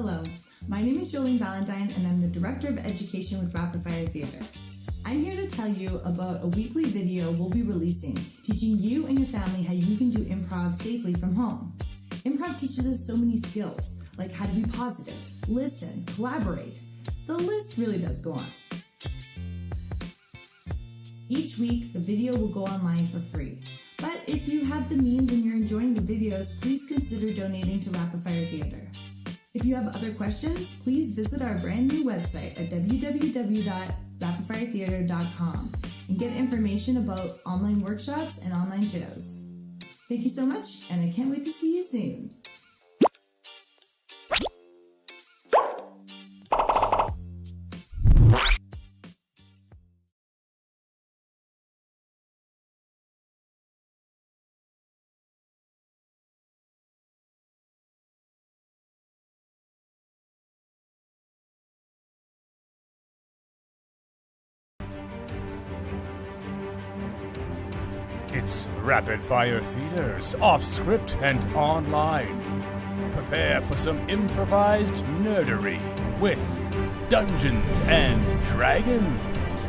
Hello, my name is Jolene Valentine and I'm the Director of Education with Rapid Fire Theatre. I'm here to tell you about a weekly video we'll be releasing, teaching you and your family how you can do improv safely from home. Improv teaches us so many skills, like how to be positive, listen, collaborate. The list really does go on. Each week, the video will go online for free. But if you have the means and you're enjoying the videos, please consider donating to Rapid Fire Theatre. If you have other questions, please visit our brand new website at www.rapidfiretheatre.com and get information about online workshops and online shows. Thank you so much, and I can't wait to see you soon. It's Rapid Fire Theatre's off-script and online. Prepare for some improvised nerdery with Dungeons and Dragons.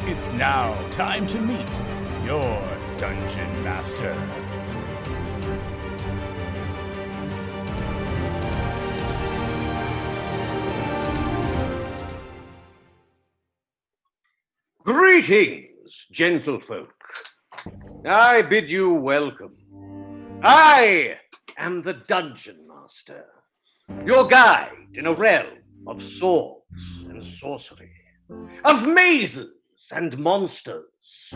It's now time to meet your Dungeon Master. Greetings, gentlefolk. I bid you welcome. I am the Dungeon Master, your guide in a realm of swords and sorcery, of mazes and monsters,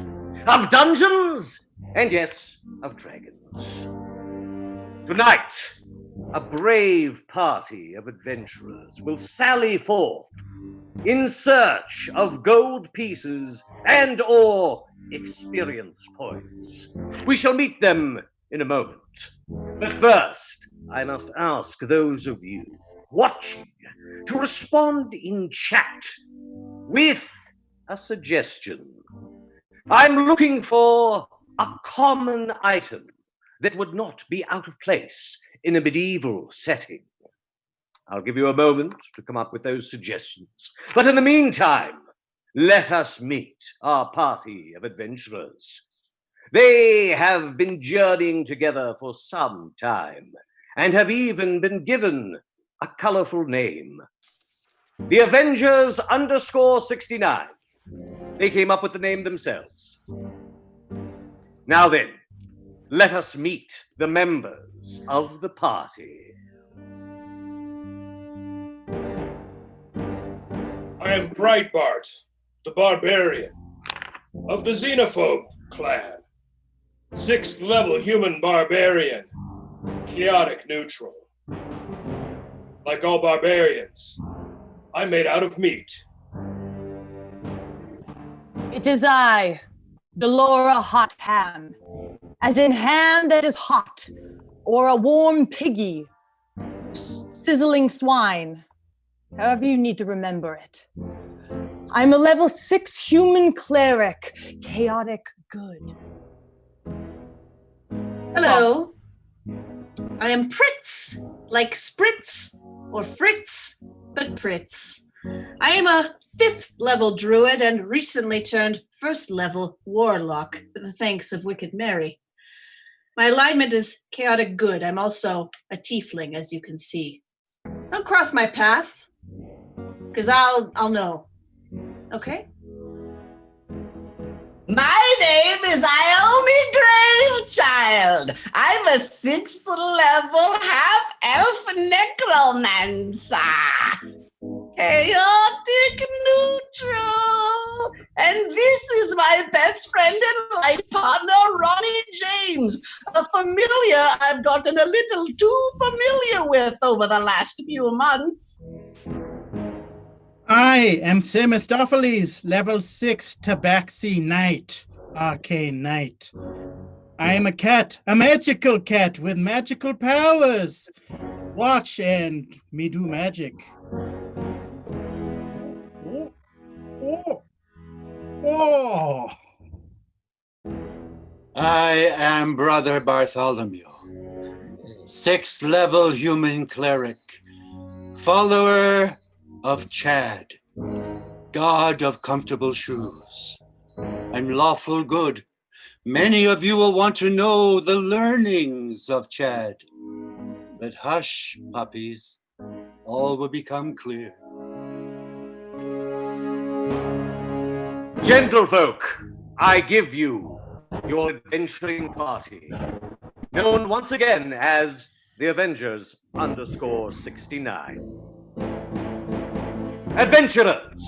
of dungeons, and yes, of dragons. Tonight, a brave party of adventurers will sally forth in search of gold pieces and/or experience points. We shall meet them in a moment. But first, I must ask those of you watching to respond in chat with a suggestion. I'm looking for a common item that would not be out of place in a medieval setting. I'll give you a moment to come up with those suggestions. But in the meantime, let us meet our party of adventurers. They have been journeying together for some time and have even been given a colorful name. The Avengers _69. They came up with the name themselves. Now then, let us meet the members of the party. I am Breitbart, the Barbarian, of the Xenophobe clan. 6th level human barbarian, chaotic neutral. Like all barbarians, I'm made out of meat. It is I, Delora Hot Ham, as in ham that is hot, or a warm piggy, sizzling swine, however you need to remember it. I'm a level 6 human cleric, chaotic good. Hello, I am Pritz, like Spritz or Fritz, but Pritz. I am a 5th level druid and recently turned 1st level warlock with the thanks of Wicked Mary. My alignment is chaotic good. I'm also a tiefling, as you can see. Don't cross my path, because I'll know. Okay? My name is Iomi Gravechild. I'm a 6th level half-elf necromancer. Chaotic neutral. And this is my best friend and life partner, Ronnie James, a familiar I've gotten a little too familiar with over the last few months. I am Semistopheles, level 6 Tabaxi Knight, Arcane Knight. I am a cat, a magical cat with magical powers. Watch and me do magic. Oh. Oh. I am Brother Bartholomew, 6th level human cleric, follower of Chad, god of comfortable shoes and lawful good. Many of you will want to know the learnings of Chad. But hush, puppies, all will become clear. Gentlefolk, I give you your adventuring party, known once again as the Avengers _69. Adventurers,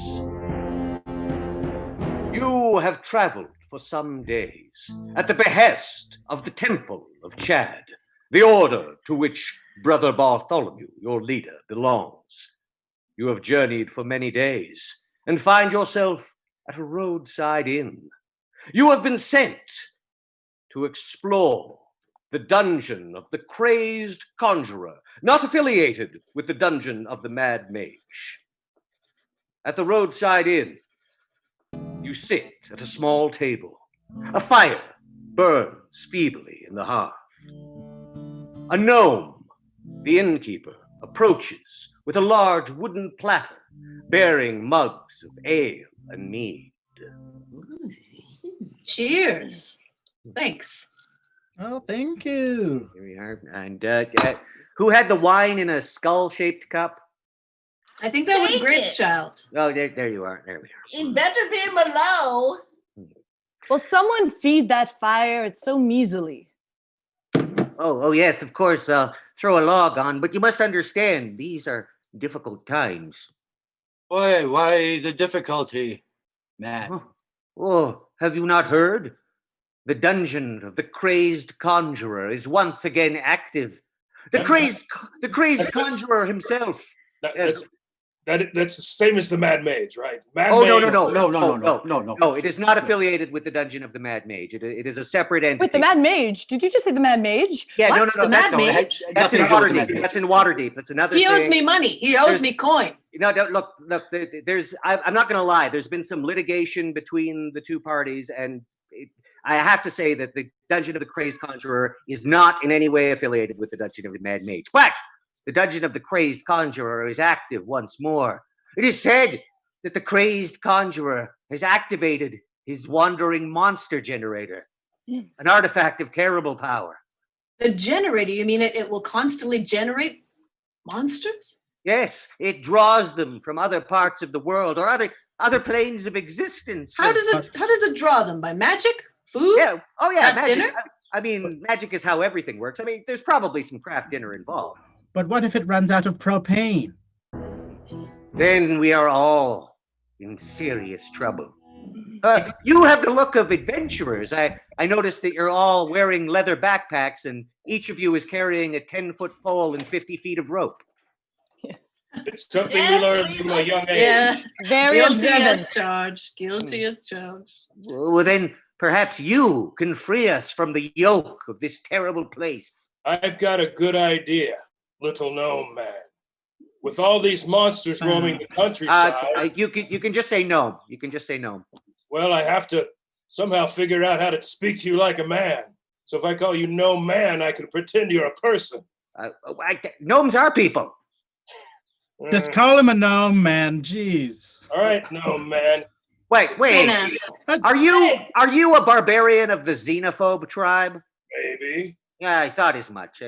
you have traveled for some days at the behest of the Temple of Chad, the order to which Brother Bartholomew, your leader, belongs. You have journeyed for many days and find yourself at a roadside inn. You have been sent to explore the dungeon of the crazed conjurer, not affiliated with the dungeon of the mad mage. At the roadside inn, you sit at a small table. A fire burns feebly in the hearth. A gnome, the innkeeper, approaches with a large wooden platter bearing mugs of ale and mead. Cheers. Thanks. Oh, thank you. Here we are. And who had the wine in a skull-shaped cup? I think that was Take Grit's it. child. Oh, there you are. There we are. It better be Merlot. Will someone feed that fire? It's so measly. Oh, yes, of course. I'll throw a log on, but you must understand, these are difficult times. Why the difficulty, man? Oh, have you not heard? The dungeon of the crazed conjurer is once again active. The crazed conjurer himself. That's the same as the Mad Mage, right? Mad Oh, Mage. no, it is not affiliated with the dungeon of the Mad Mage. It is a separate entity. Wait, the Mad Mage? Did you just say the Mad Mage? Yeah, What? no, The Mad that's, Mage? that's in Nothing to do with the Waterdeep. Mad Mage. That's in Waterdeep. That's another He thing. owes me money. He owes me coin. No, look. There's. I'm not going to lie. There's been some litigation between the two parties, and I have to say that the Dungeon of the Crazed Conjurer is not in any way affiliated with the Dungeon of the Mad Mage. But the Dungeon of the Crazed Conjurer is active once more. It is said that the Crazed Conjurer has activated his wandering monster generator, an artifact of terrible power. The generator, you mean it will constantly generate monsters? Yes, it draws them from other parts of the world or other planes of existence. How does it draw them? By magic? Food? Yeah. Oh, yeah. Craft Magic. dinner? I mean, magic is how everything works. I mean, there's probably some craft dinner involved. But what if it runs out of propane? Then we are all in serious trouble. You have the look of adventurers. I noticed that you're all wearing leather backpacks, and each of you is carrying a 10-foot pole and 50 feet of rope. It's something Yes, we learned we from a like- young age. Yeah. Very Guilty observant. as charged. Guilty as charged. Well, then perhaps you can free us from the yoke of this terrible place. I've got a good idea, little gnome man. With all these monsters roaming the countryside, You can just say no. You can just say no. well, I have to somehow figure out how to speak to you like a man. So if I call you gnome man, I can pretend you're a person. Gnomes are people. Just call him a gnome, man. Jeez. All right, gnome man. Wait. An asshole. Are you a barbarian of the xenophobe tribe? Maybe. Yeah, I thought as much.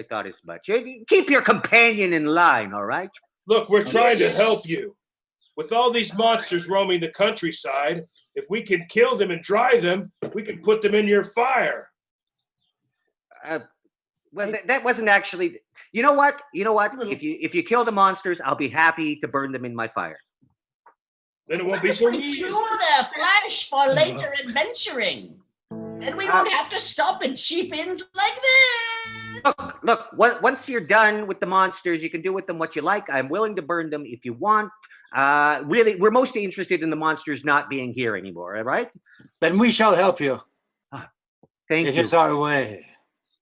Keep your companion in line, all right? Look, we're trying to help you. With all these monsters roaming the countryside, if we can kill them and dry them, we can put them in your fire. Well, that wasn't actually. You know what? If you kill the monsters, I'll be happy to burn them in my fire. Then it won't be so Cure easy. their flesh for later adventuring. Then we won't have to stop at cheap inns like this. Look. Once you're done with the monsters, you can do with them what you like. I'm willing to burn them if you want. Really, we're mostly interested in the monsters not being here anymore. All right? Then we shall help you. Thank It you. is our way.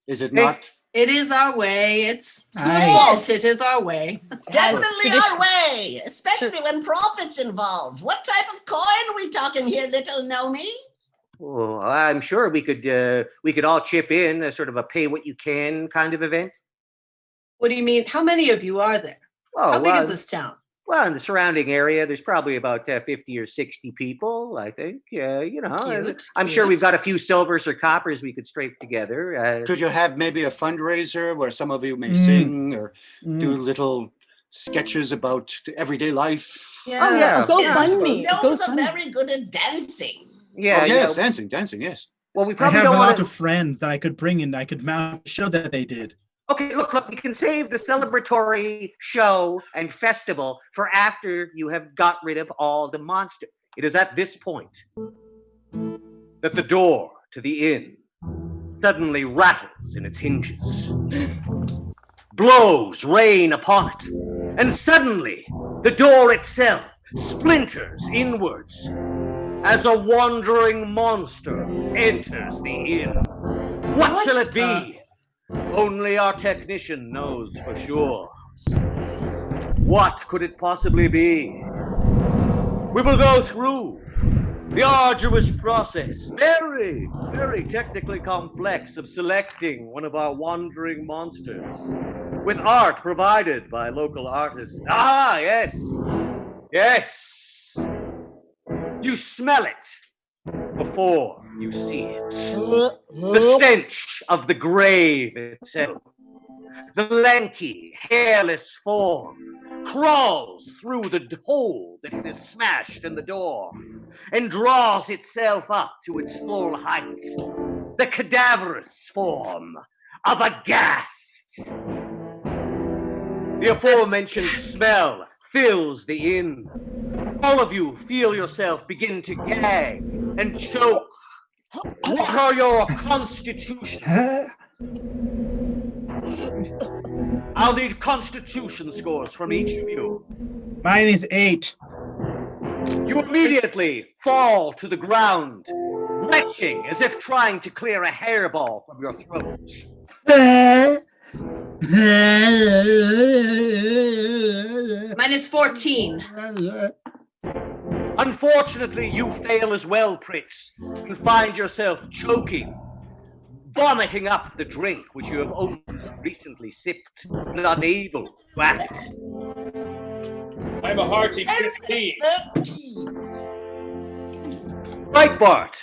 Is it Hey. not? It is our way. It's to a Nice. fault. It is our way. Definitely our way, especially when profit's involved. What type of coin are we talking here, little Nomi? Oh, I'm sure we could all chip in a sort of a pay what you can kind of event. What do you mean? How many of you are there? Oh, How big is this town? Well, in the surrounding area, there's probably about 50 or 60 people, I think. I'm sure we've got a few silvers or coppers we could scrape together. Could you have maybe a fundraiser where some of you may sing or do little sketches about everyday life? Yeah. GoFundMe. Those are very good at dancing. Yeah, yes, dancing, yes. Well, we I probably have don't a want lot to... of friends that I could bring in. I could show that they did. Okay, look, we can save the celebratory show and festival for after you have got rid of all the monsters. It is at this point that the door to the inn suddenly rattles in its hinges. Blows rain upon it, and suddenly the door itself splinters inwards as a wandering monster enters the inn. What shall it be? Only our technician knows for sure. What could it possibly be? We will go through the arduous process, very, very technically complex, of selecting one of our wandering monsters, with art provided by local artists. Ah, yes. Yes. You smell it before you see it. The stench of the grave itself. The lanky, hairless form crawls through the hole that it has smashed in the door and draws itself up to its full height. The cadaverous form of a ghast. The aforementioned smell fills the inn. All of you feel yourself begin to gag and choke. What are your constitutions? I'll need constitution scores from each of you. Mine is 8. You immediately fall to the ground, retching as if trying to clear a hairball from your throat. Mine is 14. Unfortunately, you fail as well, Pritz, and find yourself choking, vomiting up the drink which you have only recently sipped and unable to act. I'm a hearty 15. Breitbart,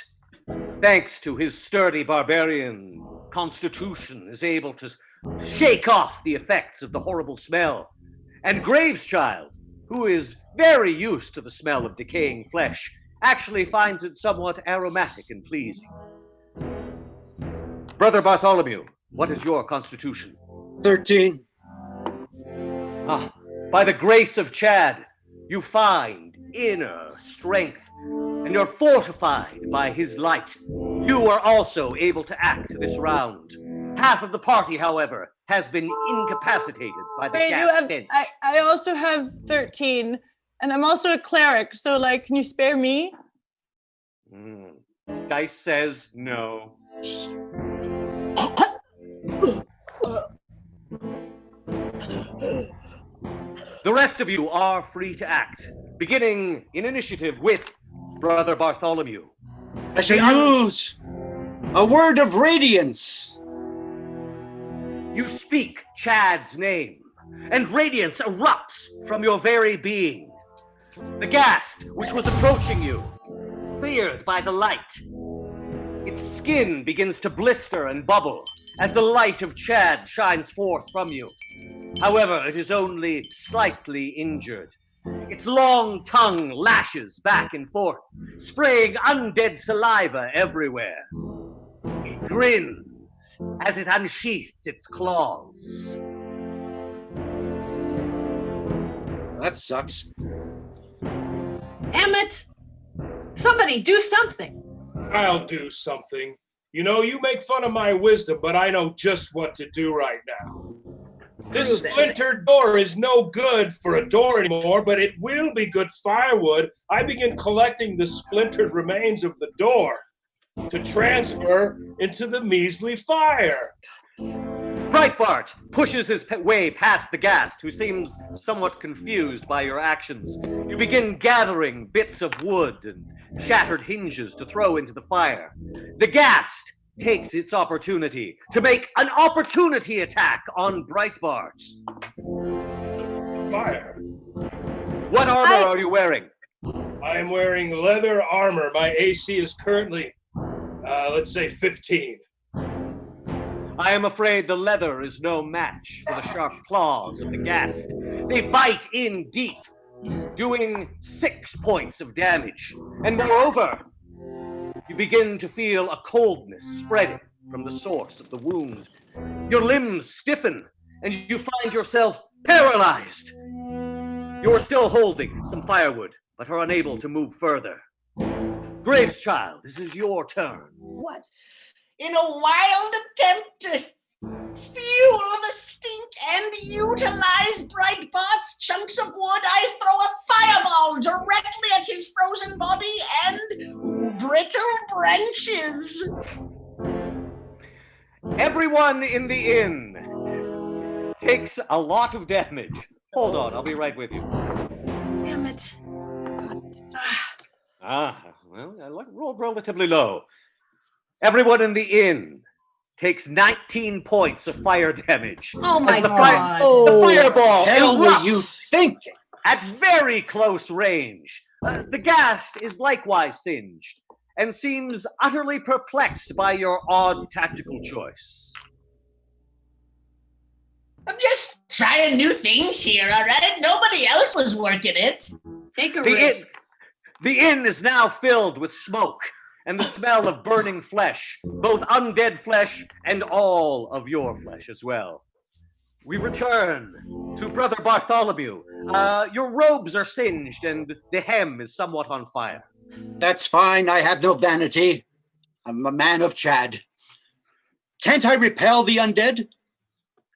thanks to his sturdy barbarian constitution, is able to shake off the effects of the horrible smell. And Graveschild, who is very used to the smell of decaying flesh, actually finds it somewhat aromatic and pleasing. Brother Bartholomew, what is your constitution? 13. Ah, by the grace of Chad, you find inner strength, and you're fortified by his light. You are also able to act this round. Half of the party, however, has been incapacitated by the gas stench. I also have 13, and I'm also a cleric, so, can you spare me? Dice says no. The rest of you are free to act, beginning in initiative with Brother Bartholomew. I shall use a word of radiance. You speak Chad's name, and radiance erupts from your very being. The ghast, which was approaching you, cleared by the light. Its skin begins to blister and bubble as the light of Chad shines forth from you. However, it is only slightly injured. Its long tongue lashes back and forth, spraying undead saliva everywhere. It grins as it unsheaths its claws. That sucks. Emmett! Somebody do something. I'll do something. You know, you make fun of my wisdom, but I know just what to do right now. This splintered door is no good for a door anymore, but it will be good firewood. I begin collecting the splintered remains of the door to transfer into the measly fire. Breitbart pushes his way past the ghast, who seems somewhat confused by your actions. You begin gathering bits of wood and shattered hinges to throw into the fire. The ghast takes its opportunity to make an opportunity attack on Breitbart. fire. What armor are you wearing? I am wearing leather armor. My AC is currently, let's say 15. I am afraid the leather is no match for the sharp claws of the ghast. They bite in deep, doing 6 points of damage. And moreover, you begin to feel a coldness spreading from the source of the wound. Your limbs stiffen, and you find yourself paralyzed. You are still holding some firewood, but are unable to move further. Graves Child, this is your turn. What? In a wild attempt to fuel the stink and utilize Breitbart's chunks of wood, I throw a fireball directly at his frozen body and brittle branches. Everyone in the inn takes a lot of damage. Hold on, I'll be right with you. Damn it. Well, I rolled relatively low. Everyone in the inn takes 19 points of fire damage. Oh my the God. The fireball Hell were erupts you thinking? at very close range. The ghast is likewise singed and seems utterly perplexed by your odd tactical choice. I'm just trying new things here, all right? Nobody else was working it. Take a The risk. The inn is now filled with smoke and the smell of burning flesh, both undead flesh and all of your flesh as well. We return to Brother Bartholomew. Your robes are singed and the hem is somewhat on fire. That's fine. I have no vanity. I'm a man of Chad. Can't I repel the undead?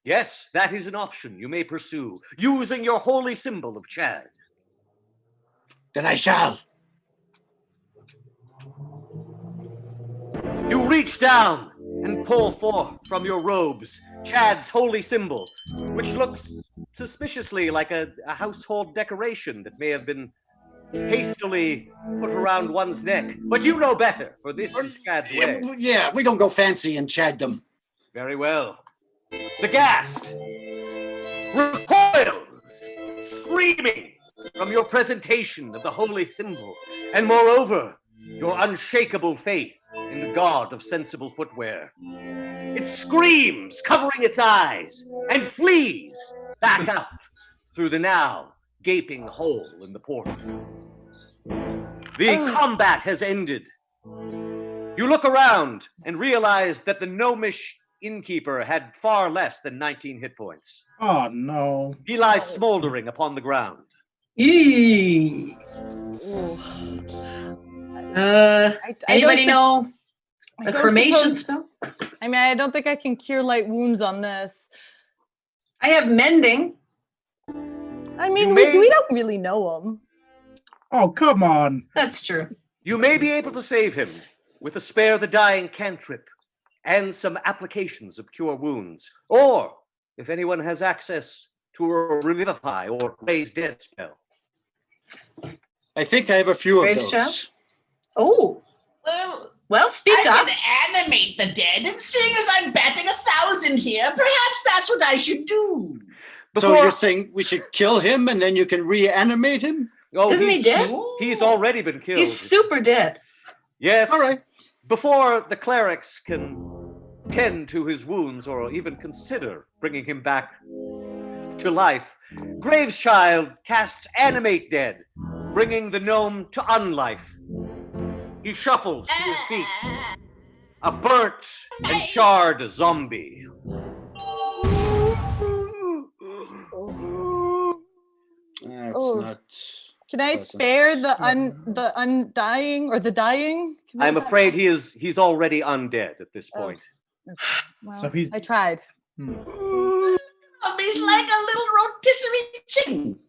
Yes, that is an option you may pursue, using your holy symbol of Chad. Then I shall. You reach down and pull forth from your robes Chad's holy symbol, which looks suspiciously like a household decoration that may have been hastily put around one's neck. But you know better, for this is Chad's way. Yeah, we don't go fancy in Chaddom. Very well. The ghast recoils, screaming from your presentation of the holy symbol, and moreover, your unshakable faith in the god of sensible footwear. It screams, covering its eyes, and flees back out through the now gaping hole in the portal. The combat has ended. You look around and realize that the gnomish innkeeper had far less than 19 hit points. Oh, no. He lies smoldering upon the ground. Eee. Anybody know a cremation spell? I mean, I don't think I can cure light wounds on this. I have mending. I mean, we don't really know him. Oh, come on. That's true. You may be able to save him with a spare the dying cantrip and some applications of cure wounds, or if anyone has access to a revivify or raise dead spell. I think I have a few of Graves those. Child? Oh. Well, speak I up. can animate the dead, and seeing as I'm batting 1,000 here, perhaps that's what I should do. So you're saying we should kill him and then you can reanimate him? Oh, Isn't he dead? He's already been killed. He's super dead. Yes. All right. Before the clerics can tend to his wounds or even consider bringing him back to life, Graves Child casts Animate Dead, bringing the gnome to unlife. He shuffles to his feet, a burnt and charred zombie. That's Oh. not... Can I Pleasant. spare the undying or the dying? Can I I'm do that? afraid he's already undead at this Oh. point. Well, So he's- I tried. He's like a little rotisserie chicken.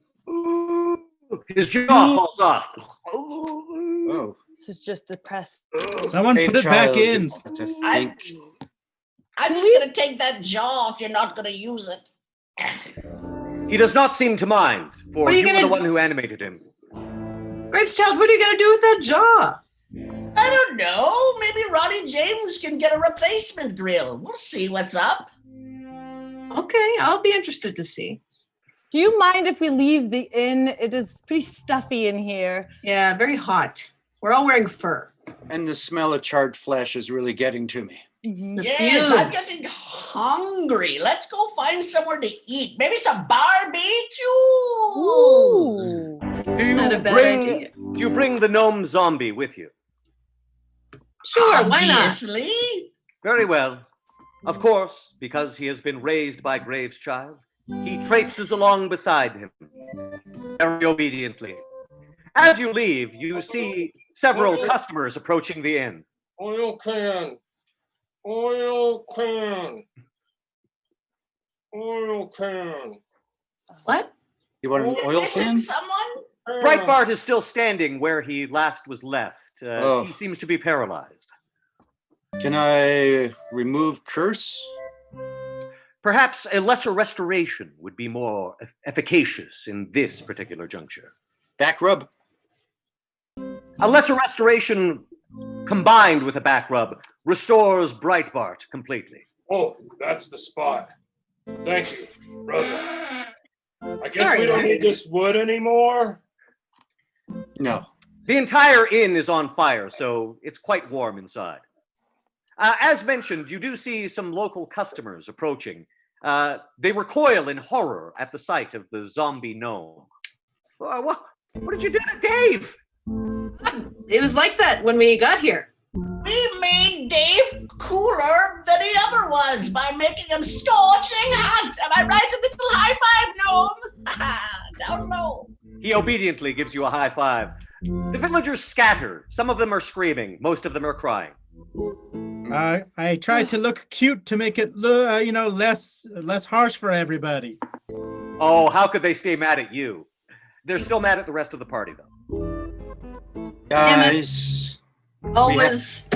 His jaw falls off. Oh. This is just depressing. Someone Hey, put it back child, in. you've got to I- think. I'm just going to take that jaw if you're not going to use it. He does not seem to mind, for What are you you were gonna the do? one who animated him. Graves Child, what are you going to do with that jaw? I don't know. Maybe Ronnie James can get a replacement grill. We'll see what's up. Okay, I'll be interested to see. Do you mind if we leave the inn? It is pretty stuffy in here. Yeah, very hot. We're all wearing fur. And the smell of charred flesh is really getting to me. The Yes, I'm fumes. getting hungry. Let's go find somewhere to eat. Maybe some barbecue. Ooh. Not a bad idea. Do you bring the gnome zombie with you? Sure, why not? Obviously. Very well. Of course, because he has been raised by Graves' child, he traipses along beside him, very obediently. As you leave, you see several customers approaching the inn. Oil can. Oil can. Oil can. What? You want an oil Missing can? someone? Breitbart is still standing where he last was left. Oh. He seems to be paralyzed. Can I remove curse? Perhaps a lesser restoration would be more efficacious in this particular juncture. Back rub? A lesser restoration combined with a back rub restores Breitbart completely. Oh, that's the spot. Thank you, brother. I guess Sorry, we don't sir. need this wood anymore. No. The entire inn is on fire, so it's quite warm inside. As mentioned, you do see some local customers approaching. They recoil in horror at the sight of the zombie gnome. What did you do to Dave? It was like that when we got here. We made Dave cooler than he ever was by making him scorching hot. Am I right? A little high five, gnome? Down low. He obediently gives you a high five. The villagers scatter. Some of them are screaming. Most of them are crying. I tried to look cute to make it, less harsh for everybody. Oh, how could they stay mad at you? They're still mad at the rest of the party, though. Guys, Always.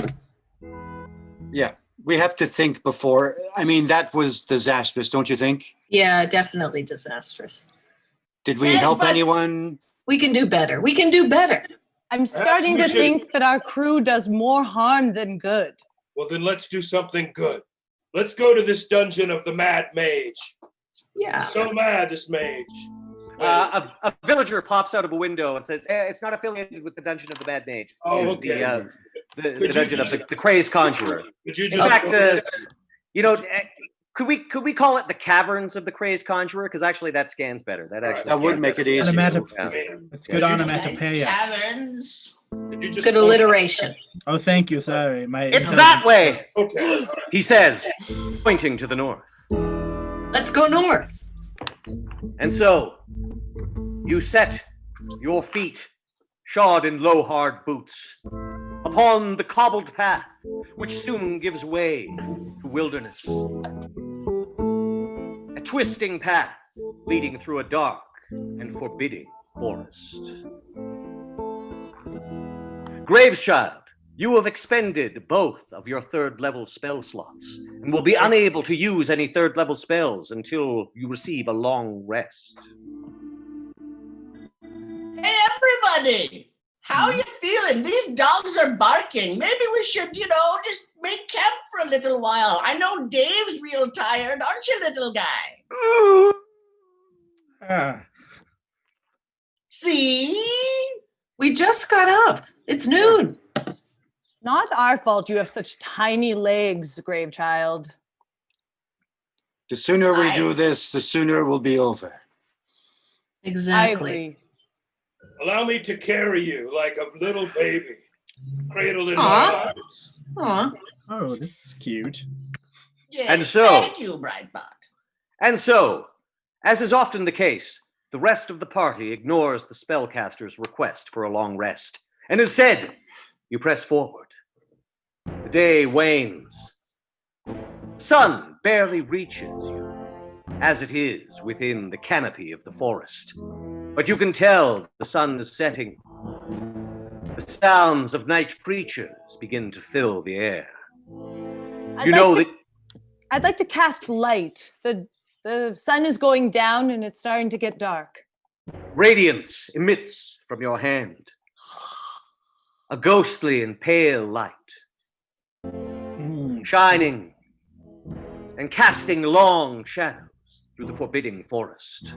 we have to think before. I mean, that was disastrous, don't you think? Yeah, definitely disastrous. Did we Yes, help but- anyone? We can do better. We can do better. I'm starting we to should- think that our crew does more harm than good. Well, then let's do something good. Let's go to this dungeon of the Mad Mage. Yeah. So mad, this mage. A villager pops out of a window and says, it's not affiliated with the Dungeon of the Mad Mage. It's Oh, the, okay. the Could you Dungeon of just- the Crazed Conjurer. Could you In just fact, could we call it the Caverns of the Crazed Conjurer? Because actually that scans better. That would make it easier. It's good Yeah. onomatopea. Caverns. Could you just Good alliteration. Oh, thank you. Sorry. It's that way, Okay. he says, pointing to the north. Let's go north. And so, you set your feet, shod in low, hard boots, upon the cobbled path, which soon gives way to wilderness. A twisting path leading through a dark and forbidding forest. Graveschild, you have expended both of your third level spell slots and will be unable to use any third level spells until you receive a long rest. Hey, everybody. How you feeling? These dogs are barking. Maybe we should, just make camp for a little while. I know Dave's real tired, aren't you, little guy? Ah, See? We just got up. It's noon. Not our fault you have such tiny legs, grave child. The sooner we do this, the sooner it will be over. Exactly. I agree. Allow me to carry you like a little baby, cradled in Aw. my arms. Aw. oh, this is cute. Yeah, And so- thank you, Breitbart. And so, as is often the case, the rest of the party ignores the spellcaster's request for a long rest, and instead, you press forward. The day wanes. Sun barely reaches you, as it is within the canopy of the forest. But you can tell the sun is setting. The sounds of night creatures begin to fill the air. I'd like to cast light. The sun is going down and it's starting to get dark. Radiance emits from your hand. A ghostly and pale light, shining and casting long shadows through the forbidding forest.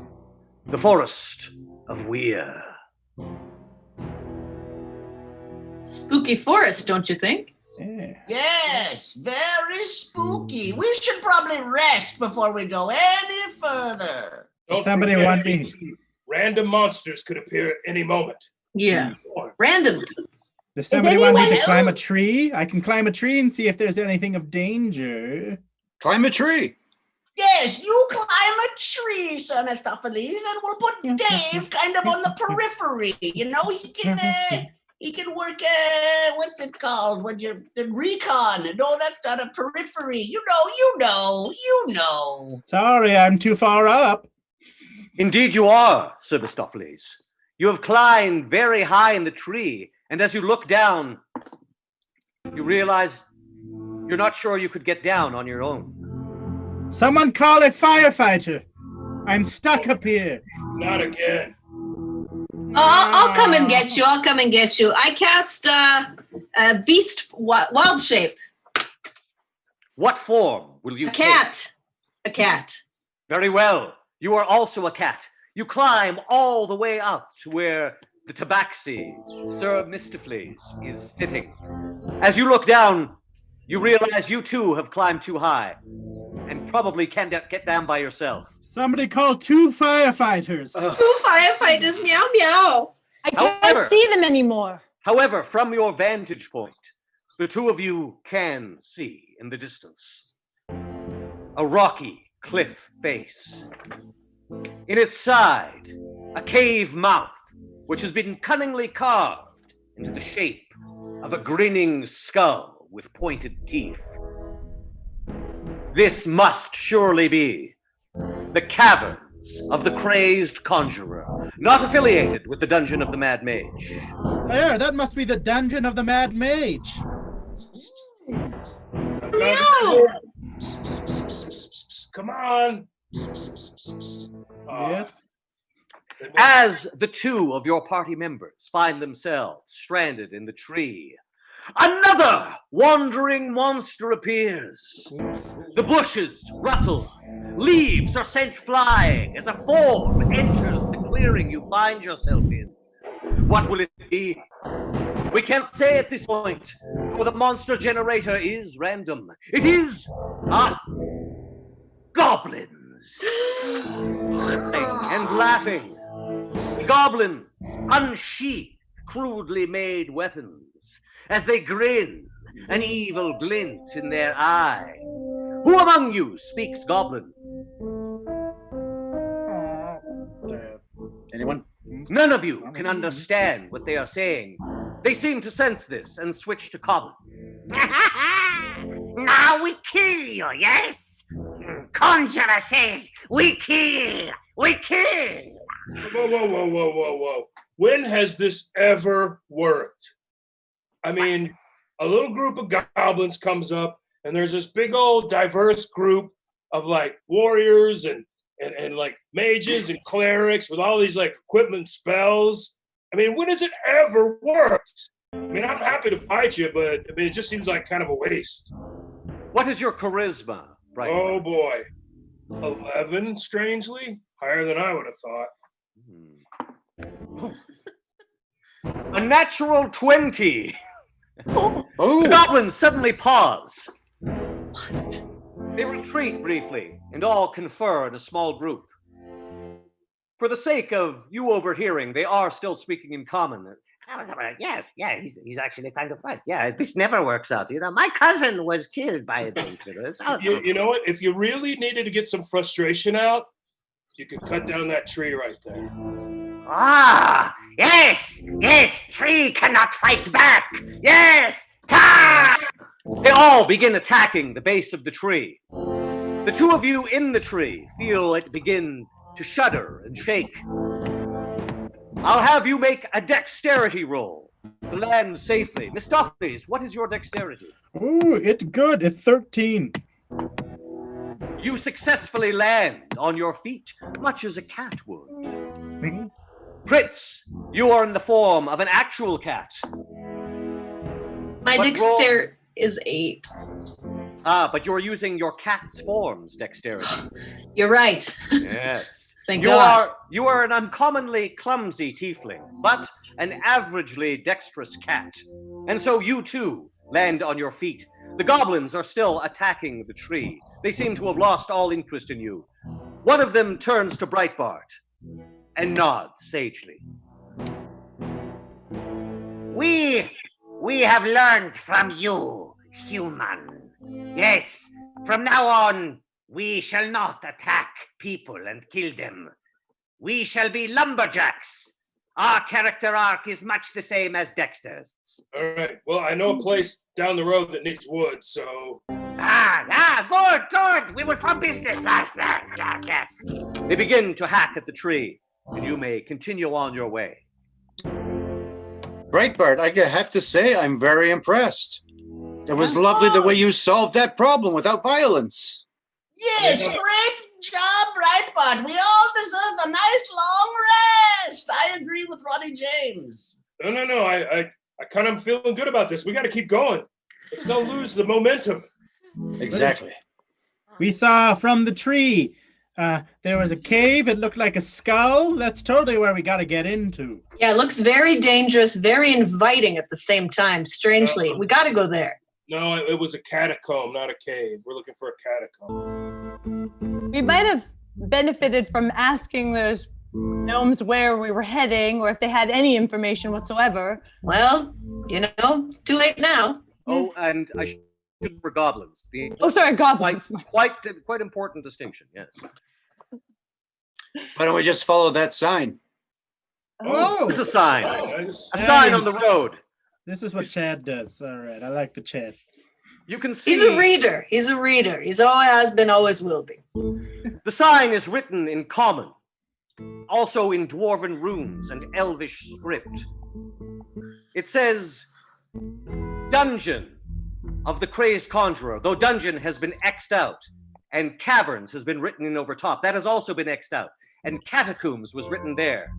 the forest of Weir. Spooky forest, don't you think? Yeah. Yes, very spooky. We should probably rest before we go any further. Don't Somebody forget, want me? Random monsters could appear at any moment. Yeah, randomly. Does somebody want me to anyone climb a else? tree? I can climb a tree and see if there's anything of danger. Climb a tree. Yes, you climb a tree, Sir Mistopheles, and we'll put Dave kind of on the periphery. You know, he can work, what's it called when you're the recon? No, that's not a periphery. You know. Sorry, I'm too far up. Indeed you are, Sir Mistopheles. You have climbed very high in the tree, and as you look down, you realize you're not sure you could get down on your own. Someone call a firefighter. I'm stuck up here. Not again. I'll come and get you. I cast beast wild shape. What form will you A take? cat. A cat. Very well. You are also a cat. You climb all the way up to where the tabaxi, Sir Mistopheles, is sitting. As you look down, you realize you too have climbed too high and probably can't get down by yourself. Somebody call 2 firefighters. Two firefighters, meow meow. I can't However- see them anymore. However, from your vantage point, the two of you can see in the distance a rocky cliff face. In its side, a cave mouth, which has been cunningly carved into the shape of a grinning skull with pointed teeth. This must surely be the caverns of the crazed conjurer, not affiliated with the dungeon of the Mad Mage. There, that must be the dungeon of the Mad Mage. No. Come on. Yes. As the two of your party members find themselves stranded in the tree, another wandering monster appears. The bushes rustle, leaves are sent flying as a form enters the clearing you find yourself in. What will it be? We can't say at this point, for the monster generator is random. It is goblins. And laughing. The goblins unsheath crudely made weapons as they grin, an evil glint in their eye. Who among you speaks goblin? Anyone? None of you can understand what they are saying. They seem to sense this and switch to common. Now we kill you, yes? Conjurer says we kill. Whoa. When has this ever worked? I mean, a little group of goblins comes up, and there's this big old diverse group of like warriors and like mages and clerics with all these like equipment spells. I mean, when has it ever worked? I mean, I'm happy to fight you, but I mean, it just seems like kind of a waste. What is your charisma, right? Oh boy. 11, strangely. Higher than I would have thought. A natural 20. Oh, The goblins suddenly pause. They retreat briefly and all confer in a small group. For the sake of you overhearing, they are still speaking in common. Yes, he's actually kind of right. Yeah, this never works out. You know, my cousin was killed by adventurers. You know what? If you really needed to get some frustration out, you could cut down that tree right there. Ah, yes, tree cannot fight back. Yes, ha! They all begin attacking the base of the tree. The two of you in the tree feel it begin to shudder and shake. I'll have you make a dexterity roll to land safely. Mistopheles, what is your dexterity? Ooh, it's good. It's 13. You successfully land on your feet, much as a cat would. Fritz, you are in the form of an actual cat. My What dexterity is 8. But you're using your cat's form's dexterity. You're right. Yes. Thank God. You are an uncommonly clumsy tiefling, but an averagely dexterous cat. And so you too land on your feet. The goblins are still attacking the tree. They seem to have lost all interest in you. One of them turns to Breitbart and nods sagely. We have learned from you, human. Yes, from now on, we shall not attack people and kill them. We shall be lumberjacks. Our character arc is much the same as Dexter's. All right. Well, I know a place down the road that needs wood, so. Good. We were from business. Yes. They begin to hack at the tree, and you may continue on your way. Breitbart, I have to say, I'm very impressed. It was lovely the way you solved that problem without violence. Yes, great job, Breitbart. We all deserve a nice long rest. I agree with Ronnie James. No. I kind of feeling good about this. We got to keep going. Let's not lose the momentum. Exactly. We saw from the tree, there was a cave. It looked like a skull. That's totally where we got to get into. Yeah, it looks very dangerous, very inviting at the same time, strangely. We got to go there. No, it was a catacomb, not a cave. We're looking for a catacomb. We might have benefited from asking those gnomes where we were heading or if they had any information whatsoever. Well, it's too late now. Oh, and I should for goblins. Goblins. Quite important distinction, yes. Why don't we just follow that sign? Oh, there's a sign. Nice. A sign on the road. This is what Chad does. All right, I like the Chad. You can see. He's a reader. He's always has been, always will be. The sign is written in common, also in dwarven runes and elvish script. It says, Dungeon of the Crazed Conjurer, though dungeon has been X'd out, and caverns has been written in over top. That has also been X'd out. And catacombs was written there.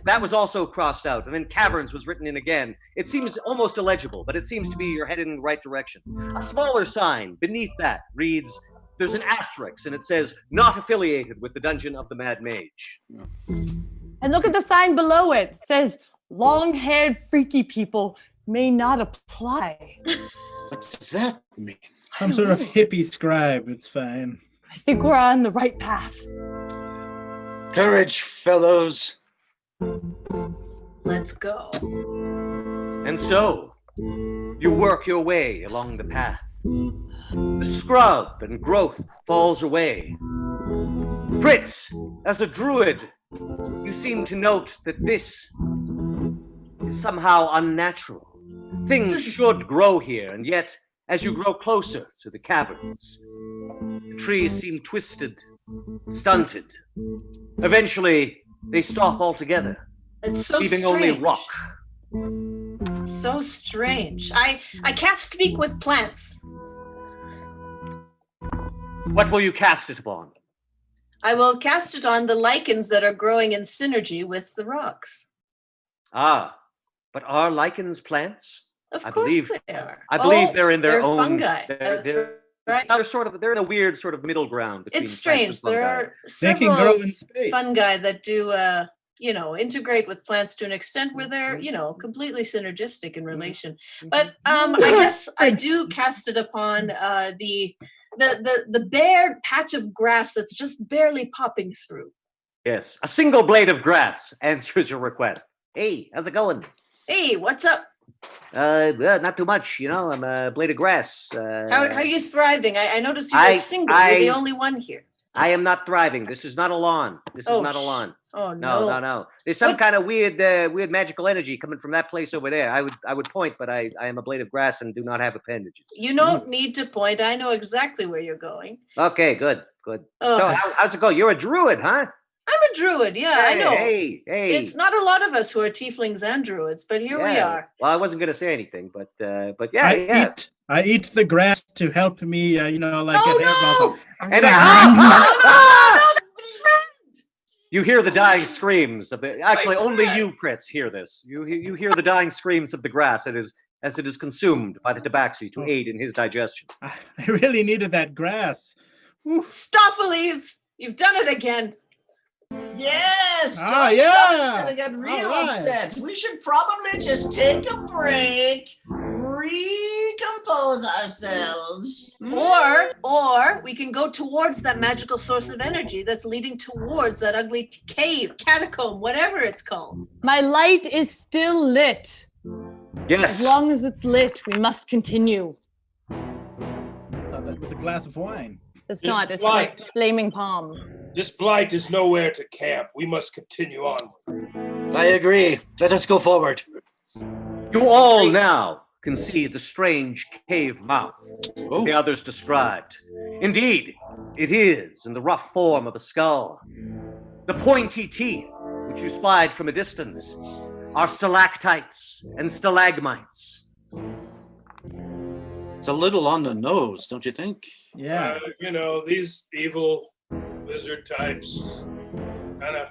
That was also crossed out, and then caverns was written in again. It seems almost illegible, but it seems to be you're headed in the right direction. A smaller sign beneath that reads, there's an asterisk, and it says, not affiliated with the Dungeon of the Mad Mage. And look at the sign below it. It says, long-haired freaky people may not apply. What does that mean? Some sort of hippie scribe. It's fine. I think we're on the right path. Courage, fellows. Let's go. And so, you work your way along the path. The scrub and growth falls away. Fritz, as a druid, you seem to note that this is somehow unnatural. Things should grow here, and yet, as you grow closer to the caverns, the trees seem twisted, stunted. Eventually, they stop altogether, It's so leaving strange. only rock. So strange. I can't speak with plants. What will you cast it upon? I will cast it on the lichens that are growing in synergy with the rocks. Ah, but are lichens plants? Of I course believe- they are. I believe they're in their they're own. fungi. They're, That's they're, right. they're in a weird sort of middle ground. Between It's plants strange. and There fungi. are They can grow several in space. fungi that do, integrate with plants to an extent where they're, completely synergistic in relation. But I guess I do cast it upon the bare patch of grass that's just barely popping through. Yes, a single blade of grass answers your request. Hey, how's it going? Hey, what's up? Well, not too much, I'm a blade of grass. How are you thriving? I noticed you're a single. You're the only one here. I am not thriving. This is not a lawn. This is not a lawn. Oh No. There's some kind of weird magical energy coming from that place over there. I would point, but I am a blade of grass and do not have appendages. You don't need to point. I know exactly where you're going. Okay, good. Oh. So how's it go? You're a druid, huh? I'm a druid. Yeah, I know. Hey. It's not a lot of us who are tieflings and druids, but here we Yeah. are. Well, I wasn't gonna say anything, but yeah. I eat the grass to help me, Oh, get no! And you hear the dying screams of the. Actually, only you, Fritz, hear this. You hear the dying screams of the grass as it is consumed by the tabaxi to aid in his digestion. I really needed that grass. Stopheles, you've done it again. Yes, Ah, your yeah. stomach's gonna get real All right. upset. We should probably just take a break, recompose ourselves. Or we can go towards that magical source of energy that's leading towards that ugly cave, catacomb, whatever it's called. My light is still lit. Yes. As long as it's lit, we must continue. Thought that was a glass of wine. It's This not. It's light. like flaming palm. This blight is nowhere to camp. We must continue on. I agree. Let us go forward. You all now can see the strange cave mouth Oh. the others described. Indeed, it is in the rough form of a skull. The pointy teeth, which you spied from a distance, are stalactites and stalagmites. It's a little on the nose, don't you think? Yeah. These evil lizard types kind of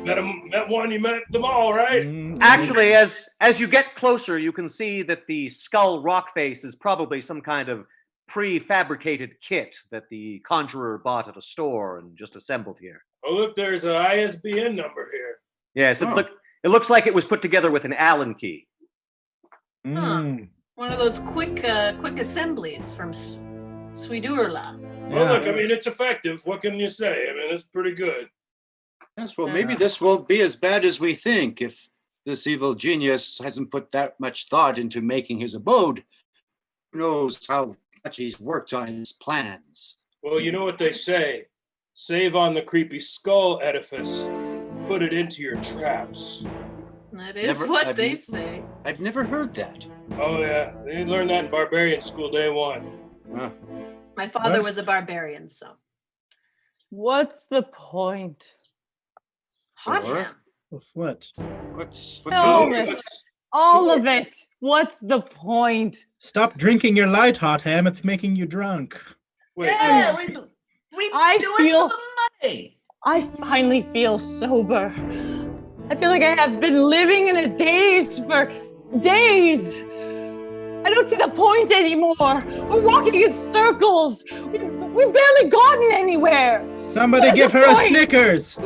met one, you met them all, right? Actually, as you get closer, you can see that the skull rock face is probably some kind of prefabricated kit that the conjurer bought at a store and just assembled here. Oh, look, there's an ISBN number here. Yes, Oh. it looks like it was put together with an Allen key. One of those quick assemblies from Swedurla. Well, look, I mean, it's effective. What can you say? I mean, it's pretty good. Yes, well, maybe this won't be as bad as we think if this evil genius hasn't put that much thought into making his abode. Who knows how much he's worked on his plans. Well, you know what they say. Save on the creepy skull edifice. Put it into your traps. That is Never- what I've they ne- say. I've never heard that. Oh, yeah. They learned that in barbarian school day one. My father What? was a barbarian, so. What's the point? Hot Sure. ham. Of what? What's Tell the- me. All of it. What's the point? Stop drinking your light, hot ham. It's making you drunk. Wait, Yeah, we I do feel- it for the money. I finally feel sober. I feel like I have been living in a daze for days. I don't see the point anymore. We're walking in circles. We've barely gotten anywhere. Somebody What's give the her a point? Snickers.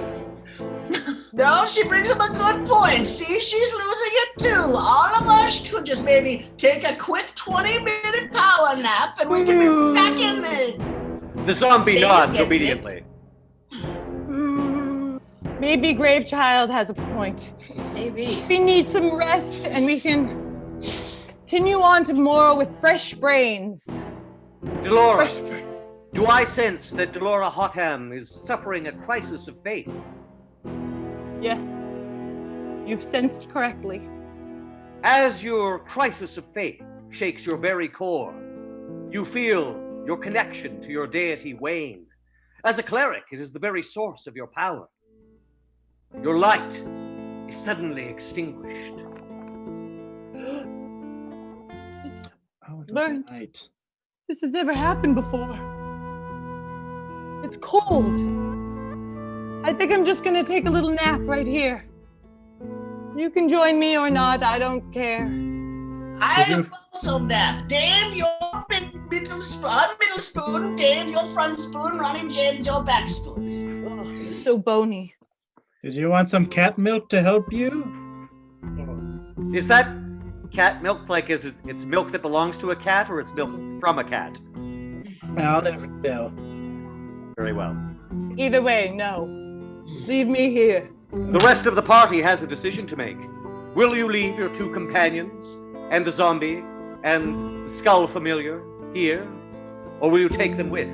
No, she brings up a good point. See, she's losing it too. All of us could just maybe take a quick 20-minute power nap and we can be back in this. The zombie Dave nods gets it. obediently. Maybe Gravechild has a point. Maybe. We need some rest and we can continue on tomorrow with fresh brains. Delora, do I sense that Delora Hotham is suffering a crisis of faith? Yes, you've sensed correctly. As your crisis of faith shakes your very core, you feel your connection to your deity wane. As a cleric, it is the very source of your power. Your light is suddenly extinguished. Oh, it was Burnt. light. This has never happened before. It's cold. I think I'm just gonna take a little nap right here. You can join me or not, I don't care. I also nap. Dave, your middle spoon. Dave, your front spoon. Ronnie James, your back spoon. Oh, you're so bony. Did you want some cat milk to help you? Is that cat milk like it's milk that belongs to a cat or it's milk from a cat? I'll never tell. Very well. Either way, no. Leave me here. The rest of the party has a decision to make. Will you leave your two companions and the zombie and the skull familiar here, or will you take them with?